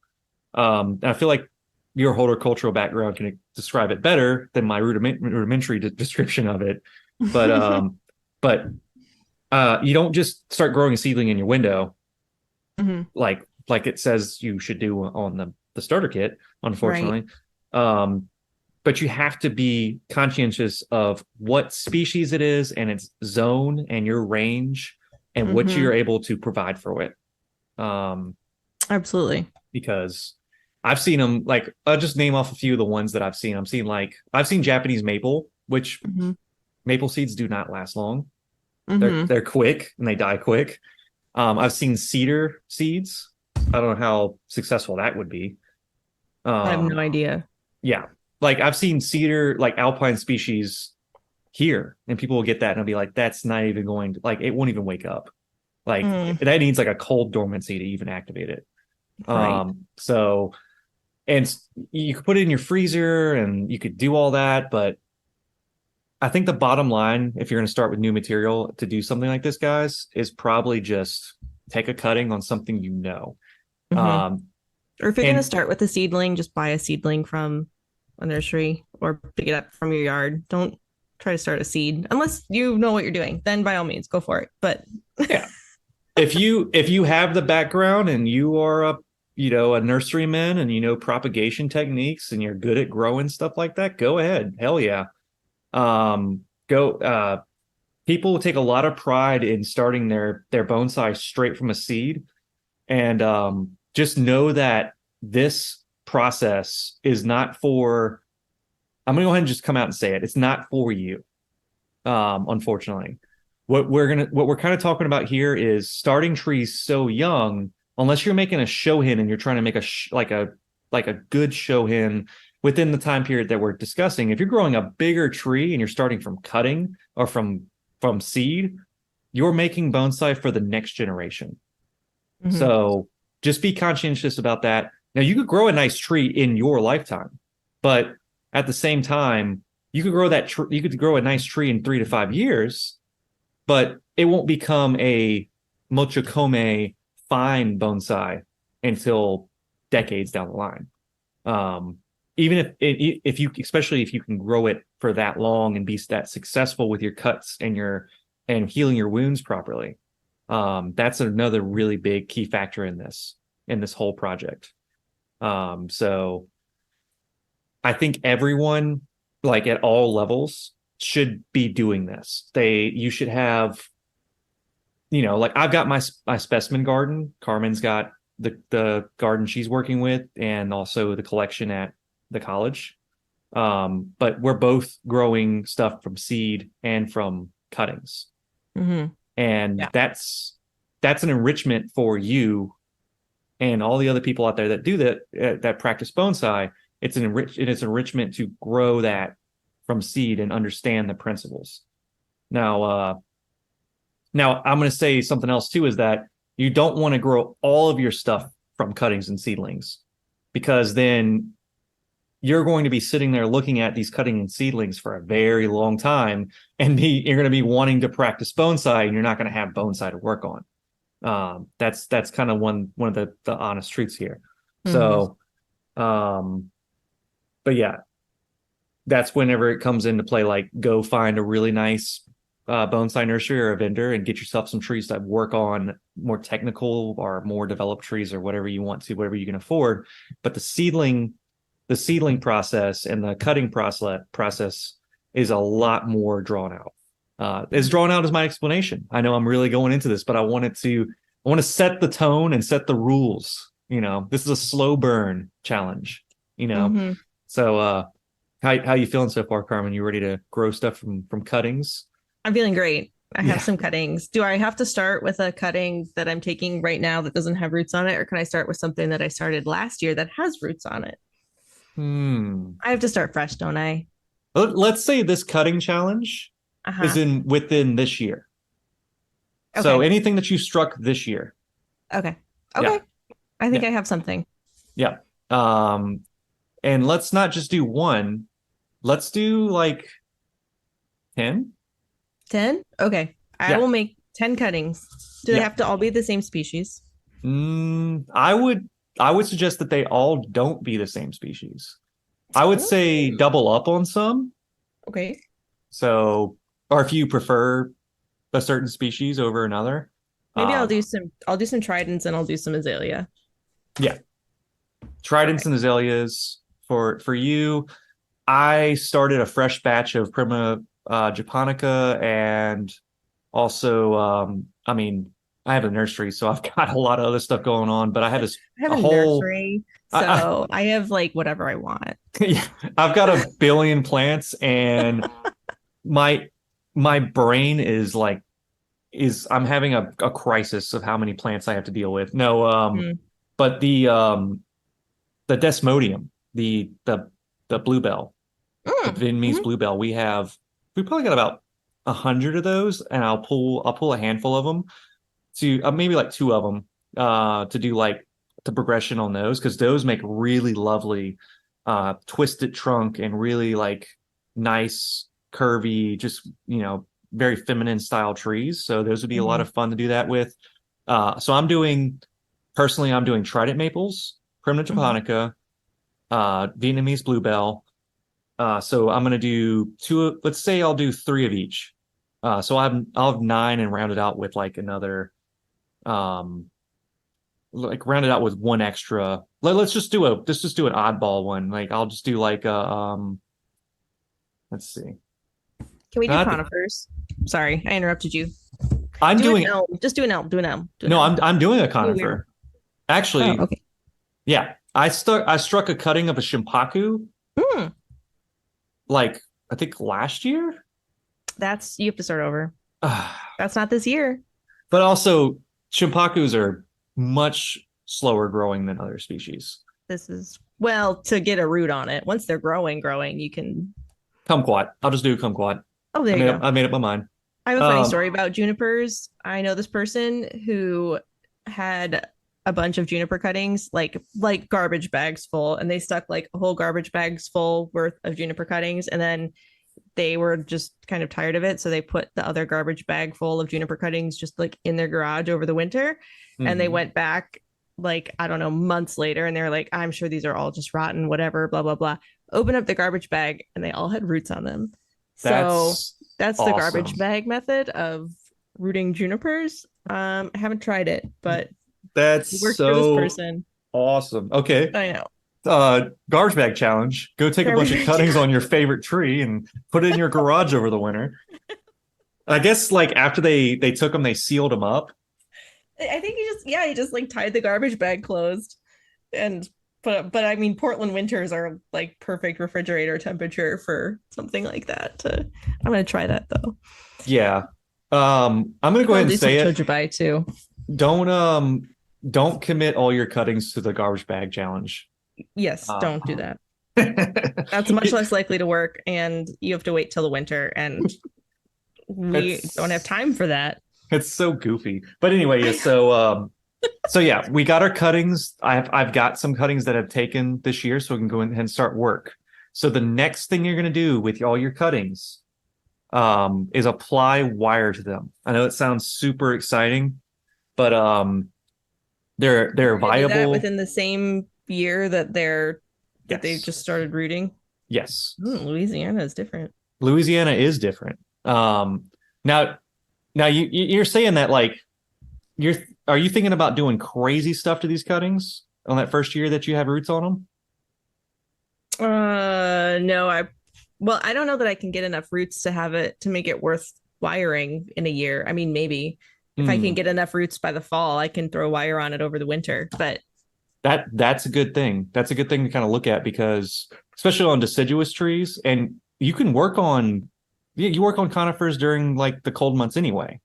And I feel like your horticultural background can describe it better than my rudimentary description of it. But you don't just start growing a seedling in your window, like it says you should do on the starter kit, unfortunately. Right. But you have to be conscientious of what species it is and its zone and your range and what you're able to provide for it. Absolutely. Because I've seen them, like, I'll just name off a few of the ones that I've seen. I've seen Japanese maple, which maple seeds do not last long. They're quick and they die quick. I've seen cedar seeds. I don't know how successful that would be. I have no idea. Yeah. Like I've seen cedar, like alpine species here, and people will get that and I'll be like, that's not even going to, like, it won't even wake up. Like that needs like a cold dormancy to even activate it. Right. So, and you could put it in your freezer and you could do all that, but I think the bottom line, if you're going to start with new material to do something like this, guys, is probably just take a cutting on something you know. Hmm. Um, Or if you're going to and start with a seedling, just buy a seedling from a nursery or pick it up from your yard. Don't try to start a seed unless you know what you're doing. Then by all means, go for it. But yeah, if you have the background and you are a a nurseryman and you know propagation techniques and you're good at growing stuff like that, go ahead. Hell yeah. Go People take a lot of pride in starting their bonsai straight from a seed. And just know that this process is not for, I'm gonna go ahead and just come out and say it. It's not for you. Unfortunately. What we're kind of talking about here is starting trees so young, unless you're making a shohin and you're trying to make like a good shohin within the time period that we're discussing. If you're growing a bigger tree and you're starting from cutting or from seed, you're making bonsai for the next generation. Mhm. So just be conscientious about that. Now, you could grow a nice tree in your lifetime, but at the same time, you could grow a nice tree in 3 to 5 years, but it won't become a mochokome fine bonsai until decades down the line. Um, Even if you, especially if you can grow it for that long and be that successful with your cuts and healing your wounds properly, that's another really big key factor in this whole project. So I think everyone, like at all levels, should be doing this. You should have, like I've got my specimen garden. Carmen's got the garden she's working with, and also the collection at the college. But we're both growing stuff from seed and from cuttings, Mhm. and Yeah. that's an enrichment for you and all the other people out there that do that practice bonsai. It's enrichment to grow that from seed and understand the principles. Now I'm going to say something else too, is that you don't want to grow all of your stuff from cuttings and seedlings, because then you're going to be sitting there looking at these cutting and seedlings for a very long time, and you're going to be wanting to practice bonsai, and you're not going to have bonsai to work on. That's kind of one of the honest truths here. Mhm. So, but yeah, that's whenever it comes into play. Like, go find a really nice bonsai nursery or a vendor and get yourself some trees that work on more technical or more developed trees, or whatever you want to, whatever you can afford. But the seedling process and the cutting process is a lot more drawn out. As drawn out as my explanation. I know I'm really going into this, but I want to set the tone and set the rules. This is a slow burn challenge. Mhm. So how you feeling so far, Carmen? You ready to grow stuff from cuttings? I'm feeling great. I have Yeah. some cuttings. Do I have to start with a cutting that I'm taking right now that doesn't have roots on it, or can I start with something that I started last year that has roots on it? Hmm. I have to start fresh, don't I? Let's say this cutting challenge is Uh-huh. in within this year. So Okay. anything that you struck this year. Okay. Yeah. Okay. I think Yeah. I have something. Yeah. And let's not just do one. Let's do like 10. 10? Okay. I Yeah. will make 10 cuttings. Do they Yeah. have to all be the same species? I would suggest that they all don't be the same species. I would say Oh, double up on some. okay. So, or if you prefer a certain species over another. Maybe Um, I'll do some tridents and I'll do some azalea. yeah. Okay. Tridents and azaleas for you. I started a fresh batch of Prima japonica, and also, I mean, I have a nursery, so I've got a lot of other stuff going on. But I have I have a a whole, nursery, I, so I have like whatever I want. yeah, I've got a billion plants, and my my brain is I'm having a crisis of how many plants I have to deal with. No, Hmm. but the Desmodium, the bluebell, the Mm, Vietnamese mhm. bluebell. We probably got about 100 of those, and I'll pull a handful of them to maybe like two of them to do like the progression on those, because those make really lovely twisted trunk and really like nice curvy, just, very feminine style trees. So those would be a lot of fun to do that with. So I'm doing Trident maples, Primna japonica, Vietnamese bluebell. So I'm going to do two, let's say I'll do three of each. So I'll have nine and round it out with like another, like round it out with one extra. Let's just do an oddball one. Like I'll just do like let's see. Can we do conifers? Sorry, I interrupted you. I'm doing elm. Just do an elm. Do an elm. No, I'm doing a conifer. Actually, okay. Yeah, I struck a cutting of a shimpaku. Like I think last year. You have to start over. That's not this year. But also, shimpakus are much slower growing than other species. This is to get a root on it. Once they're growing, you can kumquat. I'll just do kumquat. Oh, there you go. I made up my mind. I have a funny story about junipers. I know this person who had a bunch of juniper cuttings, like garbage bags full, and they stuck like a whole garbage bags full worth of juniper cuttings, and then they were just kind of tired of it, so they put the other garbage bag full of juniper cuttings just like in their garage over the winter. And they went back like, I don't know, months later, and they were like, I'm sure these are all just rotten, whatever, blah blah blah. Open up the garbage bag and they all had roots on them. That's awesome. The garbage bag method of rooting junipers. I haven't tried it, but that's worked for this person. Awesome. Okay. I know. Garbage bag challenge. Go take a bunch of cuttings on your favorite tree and put it in your garage over the winter. I guess like after they took them, they sealed them up. I think he just like tied the garbage bag closed, but I mean Portland winters are like perfect refrigerator temperature for something like that. I'm gonna try that though. Yeah. I'm gonna go ahead and say it. Chojibai too. Don't commit all your cuttings to the garbage bag challenge. Yes, don't do that. That's much less likely to work, and you have to wait till the winter, and we don't have time for that. It's so goofy. But anyway, so yeah, we got our cuttings. I've got some cuttings that I've taken this year, so we can go in and start work. So the next thing you're gonna do with all your cuttings is apply wire to them. I know it sounds super exciting, but they're viable within the same year that they've just started rooting. Yes. Louisiana is different. Louisiana is different. Now you're saying that like are you thinking about doing crazy stuff to these cuttings on that first year that you have roots on them? No, I don't know that I can get enough roots to make it worth wiring in a year. I mean, maybe if I can get enough roots by the fall, I can throw wire on it over the winter, but that's a good thing. That's a good thing to kind of look at, because especially on deciduous trees, and you work on conifers during like the cold months anyway.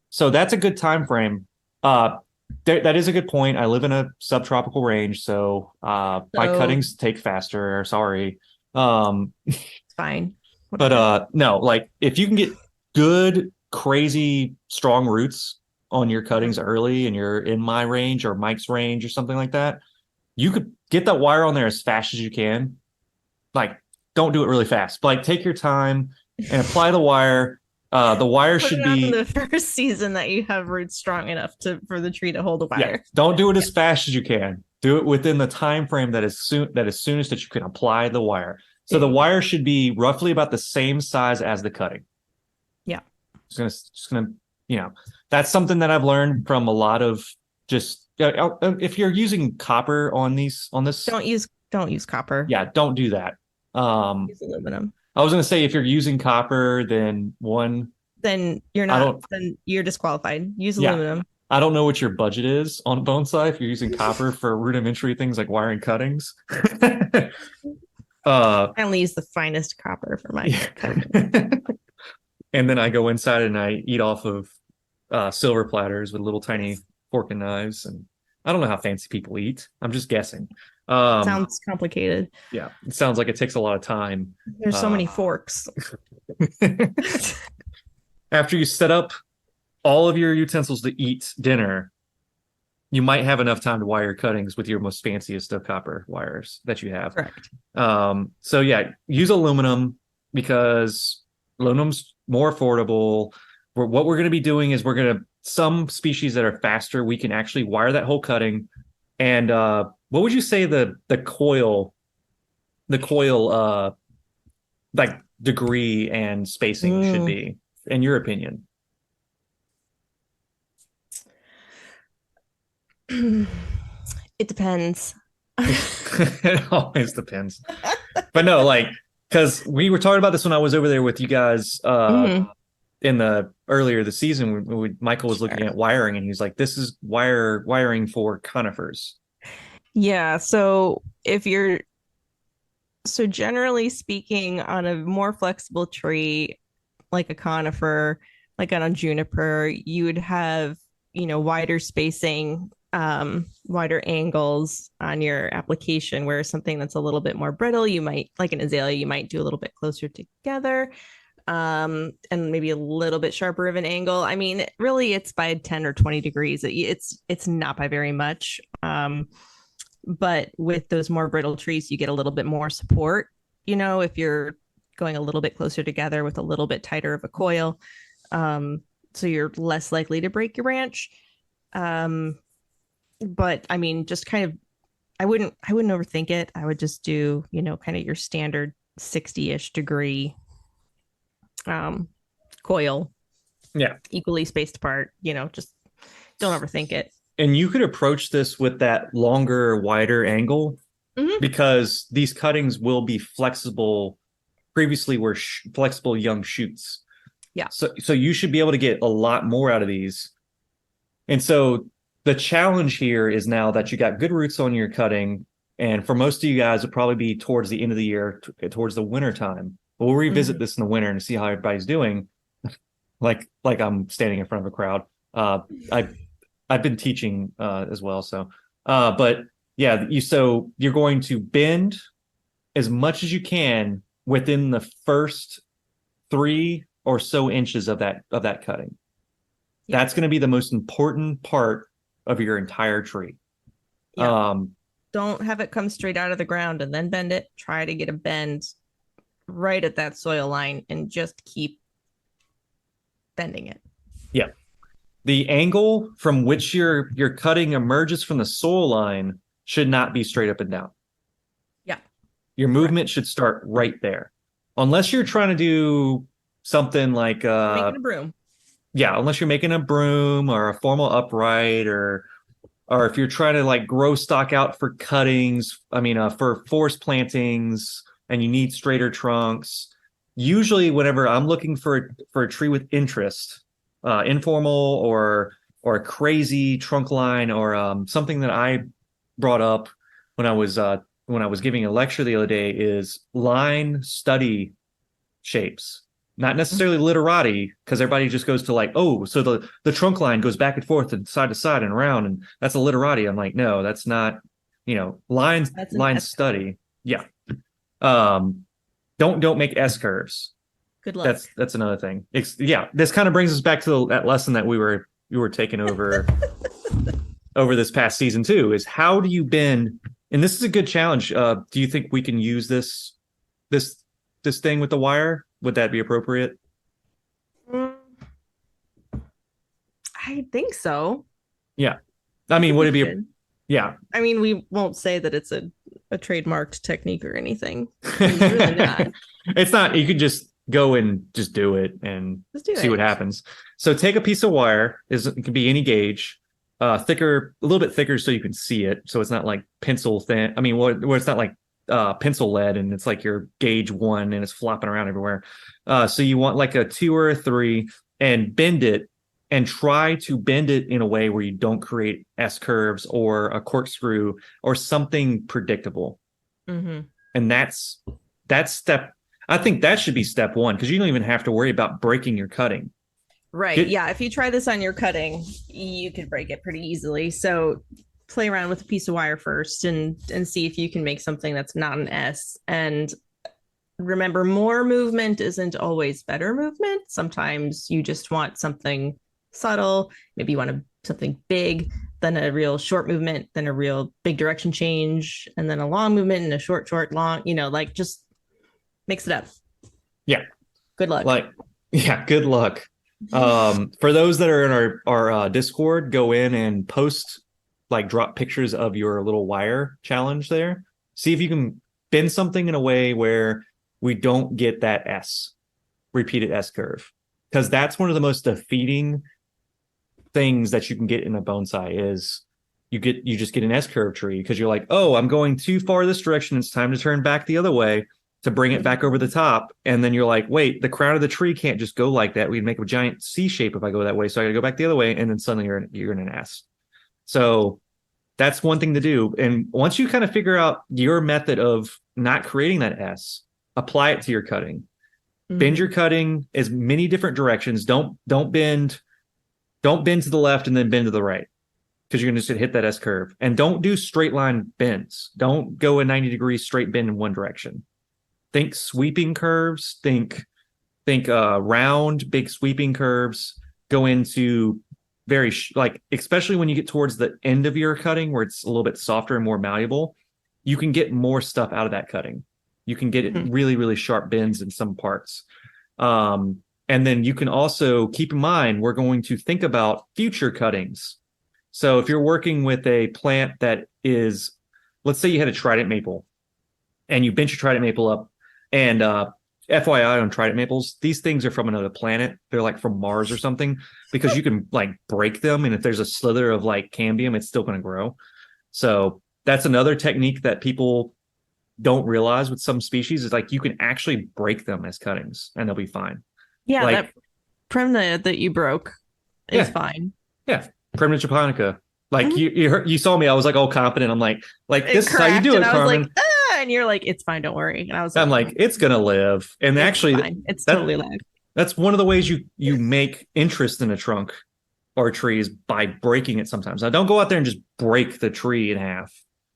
So that's a good time frame. That is a good point. I live in a subtropical range, so my cuttings take faster. Sorry. It's fine. But no, like if you can get good, crazy, strong roots on your cuttings early and you're in my range or Mike's range or something like that, you could get that wire on there as fast as you can. Like, don't do it really fast, but like take your time and apply the wire. The wire should be the first season that you have roots strong enough for the tree to hold the wire. Yeah, don't do it as fast as you can. Do it within the time frame that is soonest that you can apply the wire. So the wire should be roughly about the same size as the cutting. Yeah. Just gonna, that's something that I've learned from a lot of just if you're using copper on this. Don't use copper. Yeah, don't do that. Use aluminum. I was gonna say if you're using copper, then you're not. Then you're disqualified. Use aluminum. I don't know what your budget is on bonsai if you're using copper for rudimentary things like wiring cuttings. I only use the finest copper for my cuttings. And then I go inside and I eat off of silver platters with little tiny fork and knives. And I don't know how fancy people eat. I'm just guessing. Sounds complicated. Yeah, it sounds like it takes a lot of time. There's so many forks. After you set up all of your utensils to eat dinner, you might have enough time to wire cuttings with your most fanciest of copper wires that you have. Correct. So yeah, use aluminum because aluminum's more affordable. What we're going to be doing is some species that are faster, we can actually wire that whole cutting. And what would you say the coil like degree and spacing should Mm. be, in your opinion? It depends. It always depends. But no, like, because we were talking about this when I was over there with you guys Mhm. in the earlier the season when Michael was looking Sure. at wiring, and he was like, "This is wiring for conifers." Yeah, so generally speaking, on a more flexible tree like a conifer, like on a juniper, you would have, wider spacing, wider angles on your application, where something that's a little bit more brittle, you might, like an azalea, you might do a little bit closer together, and maybe a little bit sharper of an angle. I mean, really it's by 10 or 20 degrees. It's not by very much. But with those more brittle trees, you get a little bit more support, if you're going a little bit closer together with a little bit tighter of a coil. So you're less likely to break your branch. Um, but I mean, just kind of, I wouldn't overthink it. I would just do, kind of your standard 60-ish degree um, coil, Yeah. equally spaced apart, just don't overthink it. And you could approach this with that longer, wider angle Mm-hmm. because these cuttings will be flexible. Previously, were flexible young shoots. Yeah. So you should be able to get a lot more out of these. And so the challenge here is now that you got good roots on your cutting, and for most of you guys, it'll probably be towards the end of the year, towards the winter time. But we'll revisit Mm-hmm. this in the winter and see how everybody's doing. Like I'm standing in front of a crowd. I I've been teaching as well. So, but yeah, you're going to bend as much as you can within the first 3 or so inches of that cutting. Yeah. That's going to be the most important part of your entire tree. Yeah. Um, Don't have it come straight out of the ground and then bend it. Try to get a bend right at that soil line and just keep bending it. yeah, the angle from which your cutting emerges from the soil line should not be straight up and down. Yeah. Your movement should start right there, unless you're trying to do something like Making a broom. yeah, unless you're making a broom or a formal upright, or if you're trying to like grow stock out for cuttings, I mean, for forest plantings, and you need straighter trunks. Usually, whenever I'm looking for a tree with interest, informal or a crazy trunk line, or something that I brought up when I was giving a lecture the other day, is line study shapes. Not necessarily literati, because everybody just goes to like, oh, so the trunk line goes back and forth and side to side and around, and that's a literati. I'm like, no, that's not, That's an line S. study. Yeah. Um, don't make S curves. Good luck. That's another thing. Yeah, this kind of brings us back to that lesson that we were taking over this past season too, is how do you bend? And this is a good challenge. Do you think we can use this thing with the wire? Would that be appropriate? Mm, I think so. Yeah. I I mean, think would we it be should. yeah. I mean, we won't say that it's a trademarked technique or anything. It's really not. It's not, you could just go and just do it and Let's do see what it. happens. So take a piece of wire, it can be any gauge, thicker, a little bit thicker so you can see it. So it's not like pencil thin. I mean, where it's not like pencil lead and it's like your gauge 1 and it's flopping around everywhere. So you want like a 2 or a 3, and bend it, and try to bend it in a way where you don't create S curves or a corkscrew or something predictable. Mm-hmm. And that's step. I think that should be step 1, because you don't even have to worry about breaking your cutting. Right. Yeah. If you try this on your cutting, you could break it pretty easily. So play around with a piece of wire first and see if you can make something that's not an S. And remember, more movement isn't always better movement. Sometimes you just want something subtle. Maybe you want something big, then a real short movement, then a real big direction change, and then a long movement and a short, long, like just mix it up. Yeah. Good luck. Like, yeah, good luck. For those that are in our Discord, go in and post, like, drop pictures of your little wire challenge there. See if you can bend something in a way where we don't get that repeated S curve, because that's one of the most defeating things that you can get in a bonsai is you just get an S curve tree because you're like, oh, I'm going too far this direction. It's time to turn back the other way to bring it back over the top. And then you're like, wait, the crown of the tree can't just go like that. We'd make a giant C shape if I go that way. So I got to go back the other way. And then suddenly you're in an S. So that's one thing to do. And once you kind of figure out your method of not creating that S, apply it to your cutting. Bend your cutting as many different directions. Don't bend to the left and then bend to the right, because you're going to just hit that S curve. And don't do straight line bends. Don't go a 90-degree straight bend in one direction. Think sweeping curves. Think round, big sweeping curves. Go into very like, especially when you get towards the end of your cutting where it's a little bit softer and more malleable, you can get more stuff out of that cutting. You can get really, really sharp bends in some parts. And then you can also keep in mind, we're going to think about future cuttings. So if you're working with a plant that is, let's say you had a trident maple and you bench your trident maple up, and FYI on trident maples, these things are from another planet. They're like from Mars or something, because you can like break them. And if there's a slither of like cambium, it's still going to grow. So that's another technique that people don't realize with some species, is like you can actually break them as cuttings and they'll be fine. Yeah, like, that Premna that you broke is fine. Yeah, Premna japonica. Like you saw me, I was like all confident. I'm like this is how you do it, Carmen. Like, and you're like, it's fine, don't worry. And I was I'm like, it's gonna live. And it's actually, fine. It's totally live. That's one of the ways you make interest in a trunk or a tree, is by breaking it sometimes. Now, don't go out there and just break the tree in half.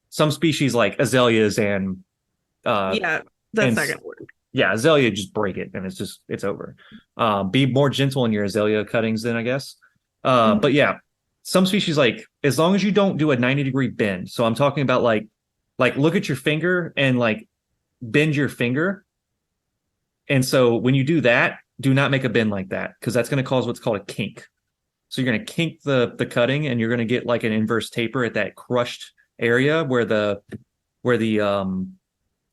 Some species like azaleas and that's not gonna work. Yeah, azalea, just break it and it's over. Be more gentle in your azalea cuttings then, I guess. But yeah, some species, like, as long as you don't do a 90-degree bend. So I'm talking about like look at your finger and like bend your finger. And so when you do that, do not make a bend like that, because that's going to cause what's called a kink. So you're going to kink the cutting, and you're going to get like an inverse taper at that crushed area where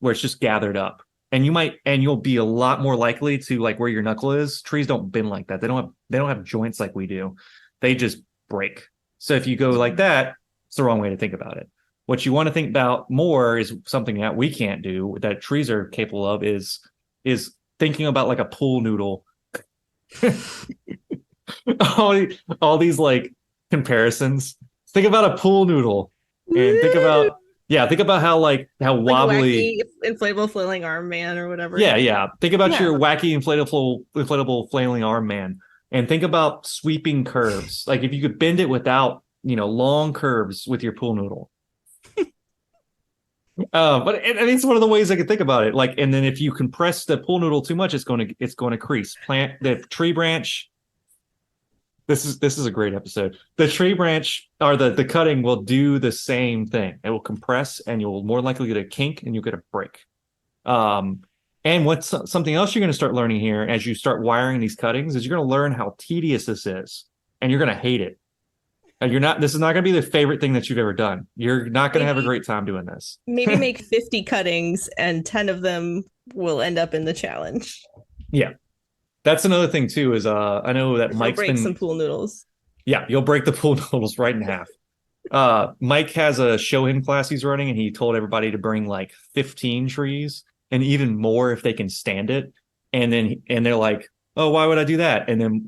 it's just gathered up. And you'll be a lot more likely to, like, where your knuckle is. Trees don't bend like that. They don't have joints like we do. They just break. So if you go like that, it's the wrong way to think about it. What you want to think about more is something that we can't do, that trees are capable of, is thinking about like a pool noodle. all these like comparisons. Think about a pool noodle, and think about how wobbly, wacky, inflatable flailing arm man or whatever. Yeah. Think about your wacky inflatable flailing arm man, and think about sweeping curves. Like if you could bend it without, long curves with your pool noodle. But it's one of the ways I could think about it. Like, and then if you compress the pool noodle too much, it's going to crease. Plant the tree branch. This is a great episode. The tree branch, or the cutting, will do the same thing. It will compress, and you'll more likely get a kink, and you'll get a break. And what's something else you're going to start learning here as you start wiring these cuttings is you're going to learn how tedious this is, and you're going to hate it. This is not going to be the favorite thing that you've ever done. You're not going to have a great time doing this. Maybe make 50 cuttings, and 10 of them will end up in the challenge. Yeah. That's another thing too, is I know that Mike's break some pool noodles. Yeah, you'll break the pool noodles right in half. Mike has a show him class he's running, and he told everybody to bring like 15 trees, and even more if they can stand it. And they're like, oh, why would I do that? And then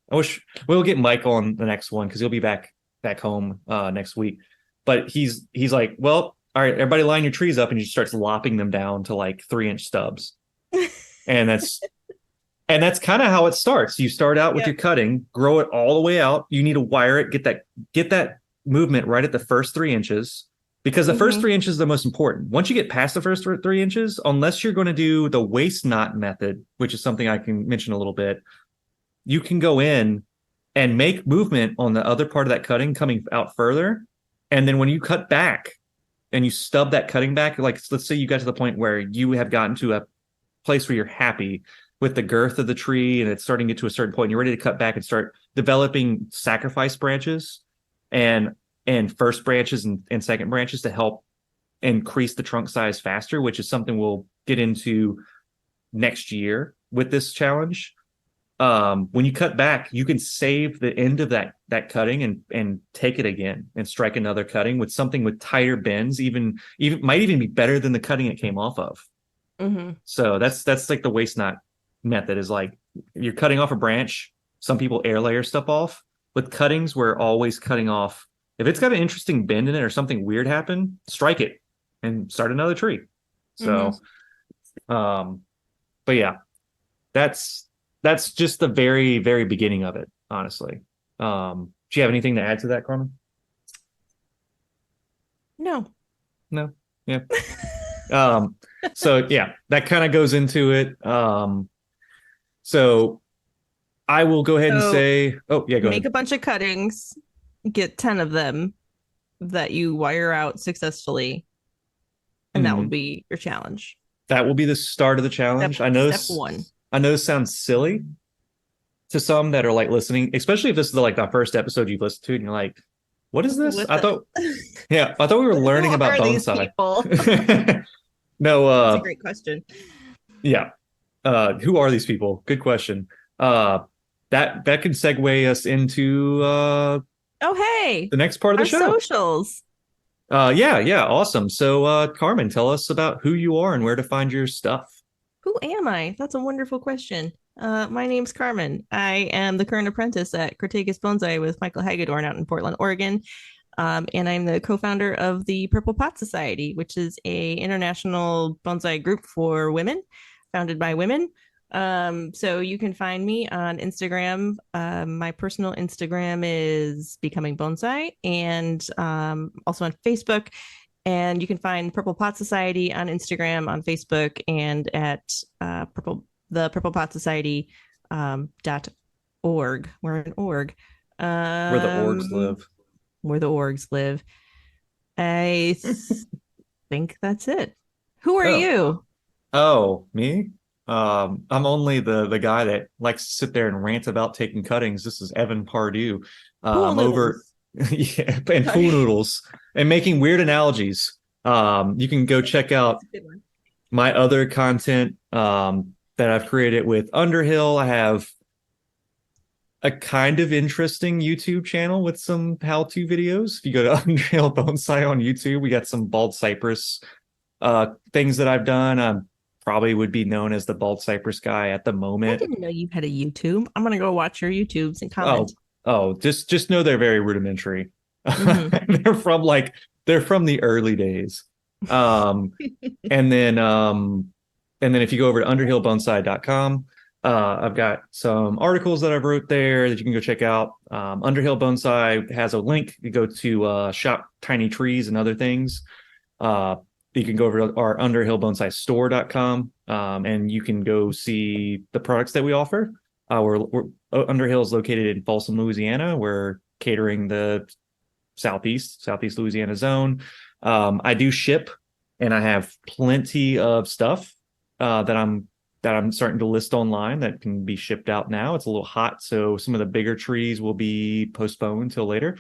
I wish we'll get Mike on the next one, because he'll be back home next week. But he's like, well, all right, everybody line your trees up, and he starts lopping them down to like 3-inch stubs. And that's kind of how it starts. You start out with your cutting, grow it all the way out. You need to wire it, get that movement right at the first 3 inches, because the first 3 inches is the most important. Once you get past the first 3 inches, unless you're going to do the waist knot method, which is something I can mention a little bit, you can go in and make movement on the other part of that cutting coming out further. And then when you cut back and you stub that cutting back, like let's say you got to the point where you have gotten to a place where you're happy, with the girth of the tree and it's starting to get to a certain point, you're ready to cut back and start developing sacrifice branches and first branches and second branches to help increase the trunk size faster, which is something we'll get into next year with this challenge. When you cut back, you can save the end of that cutting and take it again and strike another cutting with something with tighter bends, even might even be better than the cutting it came off of. So that's like the waste knot method, is like you're cutting off a branch. Some people air layer stuff off. With cuttings, we're always cutting off. If it's got an interesting bend in it or something weird happen, strike it and start another tree. So, but yeah, that's just the very, very beginning of it, honestly. Do you have anything to add to that, Carmen? No. Yeah. So yeah, that kind of goes into it. So I will go ahead and say, oh yeah, go make ahead. a bunch of cuttings, get 10 of them that you wire out successfully, and that will be your challenge. That will be the start of the challenge. I know step one. I know this sounds silly to some that are like listening, especially if this is the first episode you've listened to and you're like, what is this? I thought we were learning about bonsai. No, that's a great question. Yeah. Who are these people? Good question. That can segue us into oh hey, the next part of the show. Socials. Yeah, awesome. So Carmen, tell us about who you are and where to find your stuff. Who am I? That's a wonderful question. My name's Carmen. I am the current apprentice at Crataegus Bonsai with Michael Hagedorn out in Portland, Oregon. And I'm the co-founder of the Purple Pot Society, which is a international bonsai group for women, founded by women. So you can find me on Instagram. My personal Instagram is Becoming Bonsai, and also on Facebook. And you can find Purple Pot Society on Instagram, on Facebook, and at the Purple Pot Society .org. We're an org. Where the orgs live. Where the orgs live. I think that's it. Who are you? Oh, me? I'm only the guy that likes to sit there and rant about taking cuttings. This is Evan Pardue. I'm over yeah, and pool noodles and making weird analogies. You can go check out my other content that I've created with Underhill. I have a kind of interesting YouTube channel with some how-to videos. If you go to Underhill Bonsai on YouTube, we got some bald cypress things that I've done. Probably would be known as the bald cypress guy at the moment. I didn't know you had a YouTube. I'm gonna go watch your YouTubes and comment. Just know they're very rudimentary. They're from the early days. And then if you go over to underhillbonsai.com, I've got some articles that I've wrote there that you can go check out. Underhill Bonsai has a link. You go to shop tiny trees and other things. You can go over to our underhillbonsai.store.com, and you can go see the products that we offer. Underhill is located in Folsom, Louisiana. We're catering the Southeast Louisiana zone. I do ship, and I have plenty of stuff that I'm starting to list online that can be shipped out now. It's a little hot, so some of the bigger trees will be postponed till later.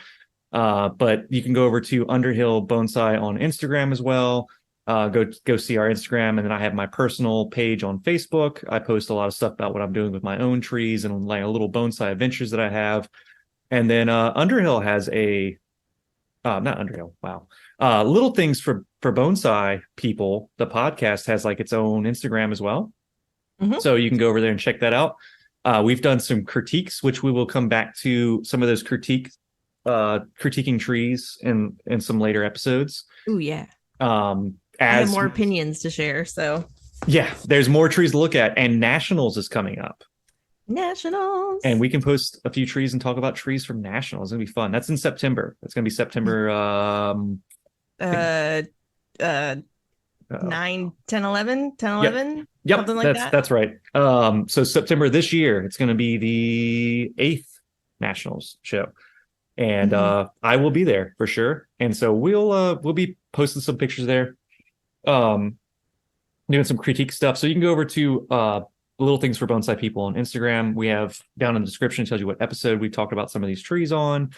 But you can go over to Underhill Bonsai on Instagram as well. Go see our Instagram, and then I have my personal page on Facebook. I post a lot of stuff about what I'm doing with my own trees and like a little bonsai adventures that I have. And then Underhill has not Underhill. Wow. Little Things for Bonsai People. The podcast has like its own Instagram as well. So you can go over there and check that out. We've done some critiques, which we will come back to some of those critiquing trees in some later episodes. Oh yeah. I have more opinions to share, so yeah, there's more trees to look at, and Nationals is coming up. Nationals, and we can post a few trees and talk about trees from Nationals. It's gonna be fun. That's in September. It's gonna be September 9, 10, 11, 10, 11. Yep, something like that. That's right. So September this year, it's gonna be the 8th Nationals show. And I will be there for sure. And so we'll be posting some pictures there, doing some critique stuff. So you can go over to Little Things for Bonsai People on Instagram. We have down in the description, tells you what episode we talked about some of these trees on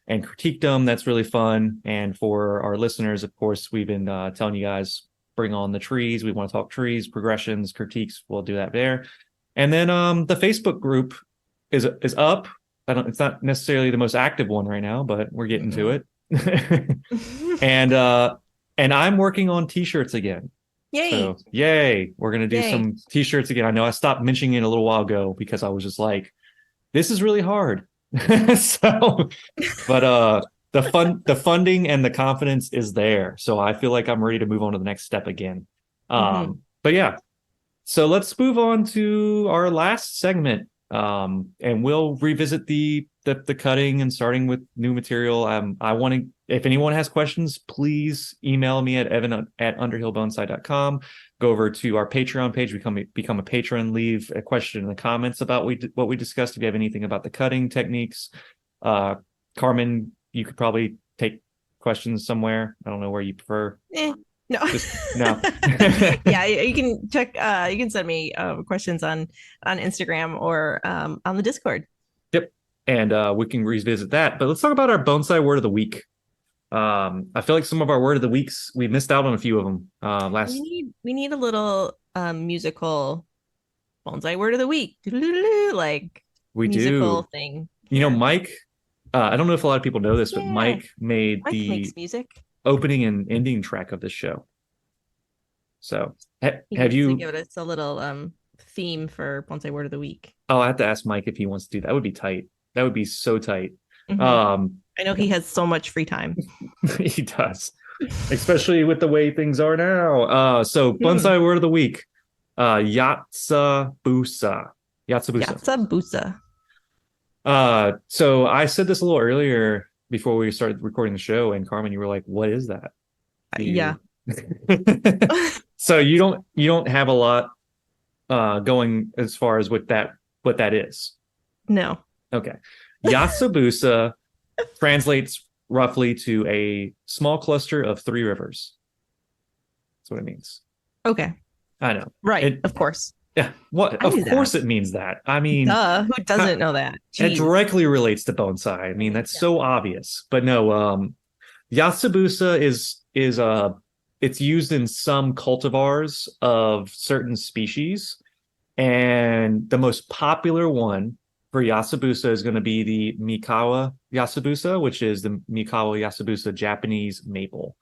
and critiqued them. That's really fun. And for our listeners, of course, we've been telling you guys, bring on the trees. We want to talk trees, progressions, critiques. We'll do that there. And then the Facebook group is up. It's not necessarily the most active one right now, but we're getting to it. And I'm working on t-shirts again. Yay. So yay. We're gonna do some t-shirts again. I know I stopped mentioning it a little while ago because I was just like, this is really hard. So but the funding and the confidence is there. So I feel like I'm ready to move on to the next step again. But yeah. So let's move on to our last segment. And we'll revisit the cutting and starting with new material. I want to, if anyone has questions, please email me at evan@underhillbonsai.com. Go over to our Patreon page, become a patron, leave a question in the comments about what we discussed. If you have anything about the cutting techniques, Carmen, you could probably take questions somewhere. I don't know where you prefer. No. No. Yeah, you can check. You can send me questions on Instagram or on the Discord. Yep, and we can revisit that. But let's talk about our bonsai word of the week. I feel like some of our word of the weeks we missed out on a few of them. We need a little musical bonsai word of the week, like we musical do thing. You know, Mike. I don't know if a lot of people know this, but Mike makes music. Opening and ending track of this show. So have you give us a little theme for bonsai word of the week? Oh, I have to ask Mike if he wants to do that. That would be tight. That would be so tight. I know he has so much free time. He does, especially with the way things are now. So bonsai word of the week, Yatsubusa. So I said this a little earlier before we started recording the show, and Carmen, you were like, what is that? Yeah. So you don't have a lot going as far as what that is. No. Okay. Yatsubusa translates roughly to a small cluster of 3 rivers. That's what it means. Okay. I know. Right. Of course. Yeah. What? Of course it means that. I mean, who doesn't know that? Jeez. It directly relates to bonsai. I mean, that's so obvious. But no, Yatsubusa is it's used in some cultivars of certain species, and the most popular one for Yatsubusa is going to be the Mikawa Yatsubusa, which is the Mikawa Yatsubusa Japanese maple.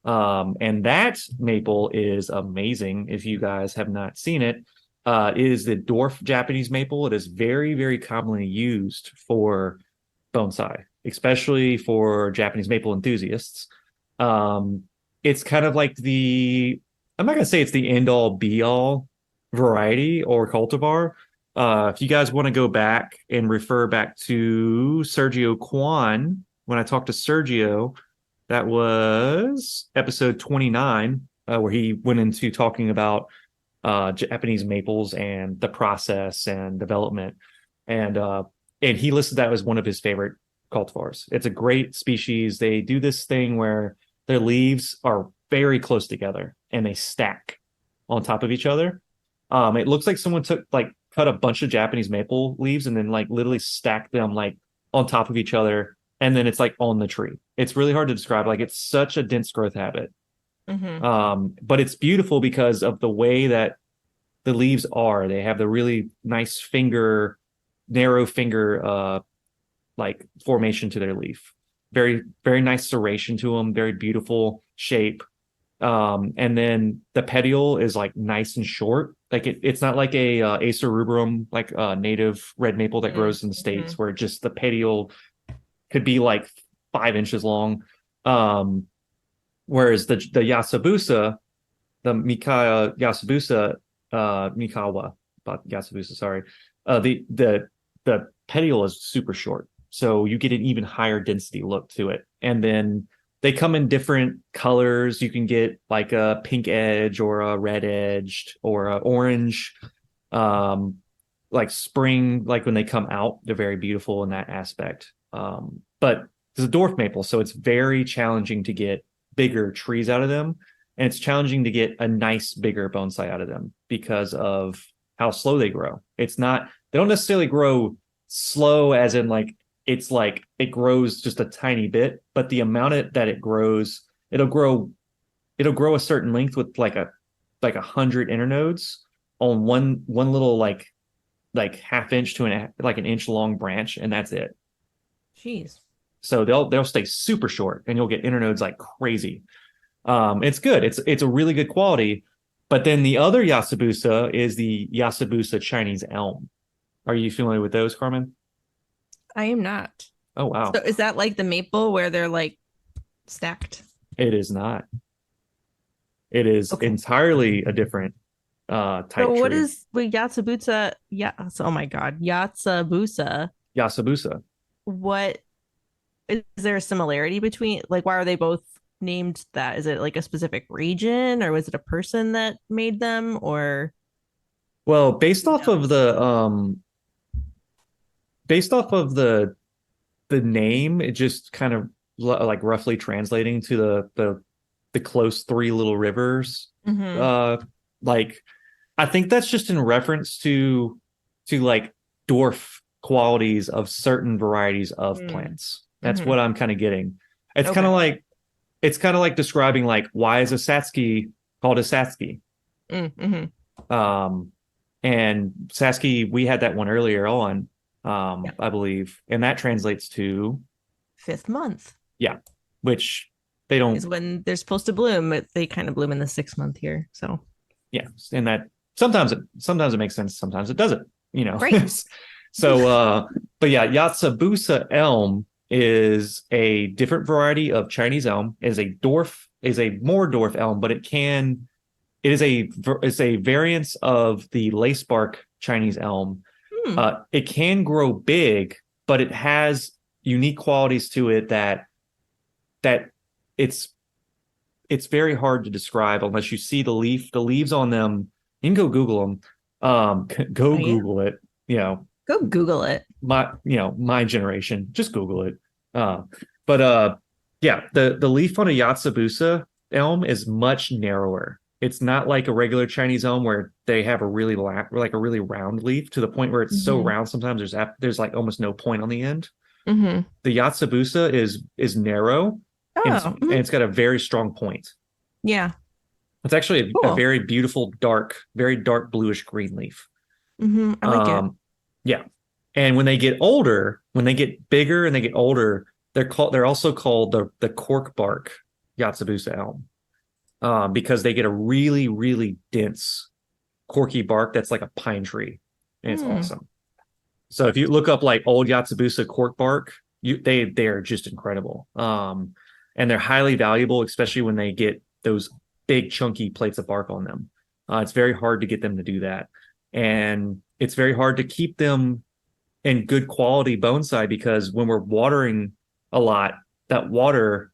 And that maple is amazing. If you guys have not seen it, it is the dwarf Japanese maple. It is very, very commonly used for bonsai, especially for Japanese maple enthusiasts. It's kind of like I'm not going to say it's the end all be all variety or cultivar. If you guys want to go back and refer back to Sergio Kwan, when I talked to Sergio, that was episode 29, where he went into talking about Japanese maples and the process and development, and he listed that as one of his favorite cultivars. It's a great species. They do this thing where their leaves are very close together and they stack on top of each other. It looks like someone cut a bunch of Japanese maple leaves and then literally stacked them on top of each other, and then it's on the tree. It's really hard to describe. It's such a dense growth habit. But it's beautiful because of the way that the leaves are. They have the really nice narrow finger formation to their leaf. Very, very nice serration to them. Very beautiful shape. And then the petiole is nice and short. It's not like a Acer rubrum, native red maple that grows in the States, where just the petiole could be 5 inches long. Whereas the Yatsubusa, the Mikawa Yatsubusa, sorry, the petiole is super short, so you get an even higher density look to it. And then they come in different colors. You can get a pink edge or a red edged or a orange. Spring, when they come out, they're very beautiful in that aspect. But it's a dwarf maple, so it's very challenging to get bigger trees out of them, and it's challenging to get a nice bigger bonsai out of them because of how slow they grow. It's not, they don't necessarily grow slow as in like it grows just a tiny bit, but the amount that it grows, it'll grow a certain length with like 100 internodes on one little like half inch to an inch long branch, and that's it. Jeez. So they'll stay super short, and you'll get internodes like crazy. It's good. It's a really good quality. But then the other Yasabusa is the Yasabusa Chinese elm. Are you familiar with those, Carmen? I am not. Oh wow, So is that like the maple where they're like stacked? it is not. It is Okay. entirely a different type So what tree. is with Yatsubusa? Yeah. Oh my God. Yatsubusa. Yasabusa. What is there a similarity between like why are they both named that? Is it like a specific region or was it a person that made them or Well, no? based off of the name, it just kind of like roughly translating to the close three little rivers. Mm-hmm. Uh, like I think that's just in reference to like dwarf qualities of certain varieties of plants. That's Mm-hmm. what I'm kind of getting. It's kind Okay. of like it's kind of like describing like why is a Satsuki called a Satsuki? Mm-hmm. Um, and Satsuki, we had that one earlier on, Yeah. I believe, and that translates to 5th month yeah, which they is don't when they're supposed to bloom. They kind of bloom in the 6th month here. So yeah, and that sometimes it makes sense, sometimes it doesn't, you know. great. So but yeah, Yatsubusa elm is a different variety of Chinese elm, is a more dwarf elm, but it's a variance of the lacebark Chinese elm. Hmm. It can grow big, but it has unique qualities to it that it's it's very hard to describe unless you see the leaf. The leaves on them, you can go Google them. Go I am. Google it. You know, Go Google it. my generation, just Google it. Uh, but yeah, the leaf on a Yatsubusa elm is much narrower. It's not like a regular Chinese elm where they have a like a really round leaf to the point where it's so Mm-hmm. round sometimes there's like almost no point on the end. Mm-hmm. The Yatsubusa is narrow, Oh, and it's got a very strong point. yeah. It's actually a Cool. very beautiful very dark bluish green leaf. I like it. Yeah. And when they get older, when they get bigger and they get older, they're also called the cork bark Yatsubusa elm. Because they get a really, really dense corky bark that's like a pine tree. And it's Hmm. awesome. So if you look up like old Yatsubusa cork bark, they are just incredible. And they're highly valuable, especially when they get those big chunky plates of bark on them. It's very hard to get them to do that, and it's very hard to keep them in good quality bonsai because when we're watering a lot, that water,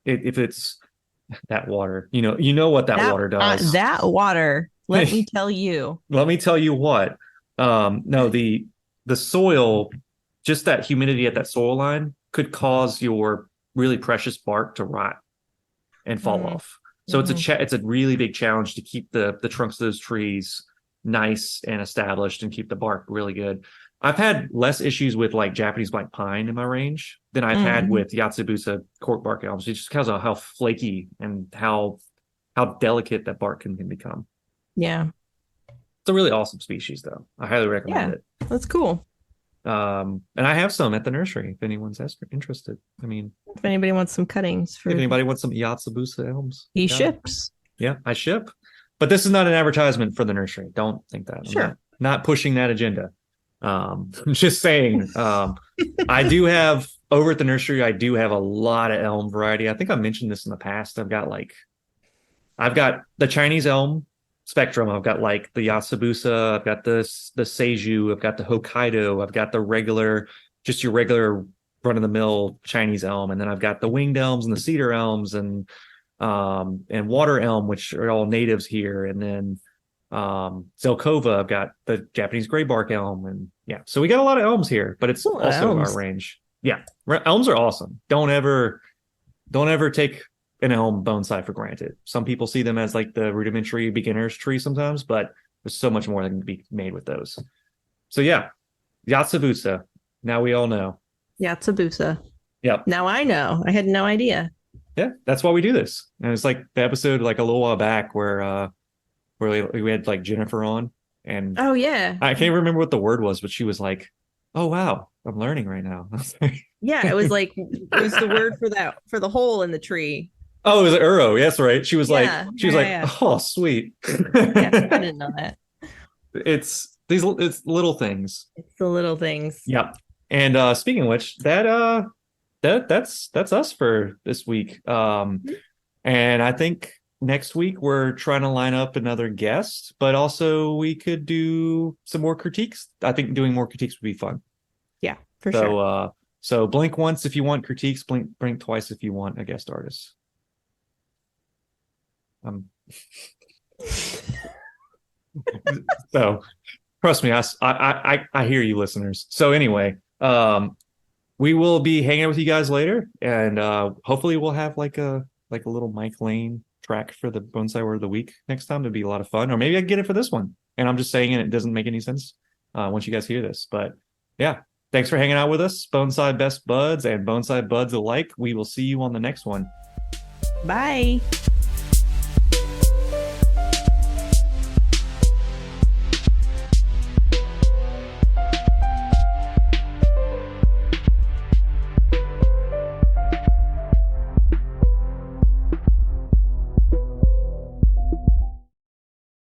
if it's that water, you know what that That water does. that water, let me tell you. Let me tell you what. No, the soil, just that humidity at that soil line could cause your really precious bark to rot and fall Mm-hmm. off. So it's a really big challenge to keep the trunks of those trees nice and established and keep the bark really good. I've had less issues with like Japanese black pine in my range than I've had Mm-hmm. with Yatsubusa corkbark elms, just because of how flaky and how delicate that bark can become. Yeah. It's a really awesome species, though. I highly recommend Yeah. it. That's cool. And I have some at the nursery if anyone's interested. I mean, If anybody wants some cuttings if for anybody wants some Yatsubusa elms, he got 'em. ships. Yeah, I ship. But this is not an advertisement for the nursery. Don't think that. I'm Sure. not pushing that agenda. I'm just saying. I do have over at the nursery. I do have a lot of elm variety. I think I mentioned this in the past. I've got the Chinese elm spectrum. I've got like the Yasabusa, I've got the Seiju, I've got the Hokkaido, I've got the regular, just your regular run of the mill Chinese elm, and then I've got the winged elms and the cedar elms and water elm, which are all natives here, and then Zelkova. I've got the Japanese gray bark elm, and yeah, so we got a lot of elms here, but it's Cool also our elms. range. Yeah, elms are awesome. Don't ever take an elm bonsai for granted. Some people see them as like the rudimentary beginner's tree sometimes, but There's so much more that can be made with those. So yeah, Yatsubusa. Now we all know. Yatsubusa. Yep. Now I know. I had no idea. Yeah, that's why we do this. And it's like the episode like a little while back where we had like Jennifer on, and Oh yeah. I can't remember what the word was, but she was like, "Oh wow, I'm learning right now." Yeah, it was like it was the word for that for the hole in the tree. Oh, it was Uro. Yes, right. She was like, Yeah, "Oh, sweet." yeah. I didn't know that. It's little things. It's the little things. Yep. And speaking of which, that's us for this week. And I think next week we're trying to line up another guest, but also we could do some more critiques. I think doing more critiques would be fun. Yeah, for So sure. so blink once if you want critiques, blink twice if you want a guest artist. So trust me, I hear you, listeners. So anyway, we will be hanging out with you guys later, and hopefully we'll have like a little Mike Lane track for the Bonsai Word of the Week next time. It'd be a lot of fun, or maybe I can get it for this one. And I'm just saying it doesn't make any sense once you guys hear this. But yeah, thanks for hanging out with us, Bonsai Best Buds and Bonsai Buds alike. We will see you on the next one. Bye.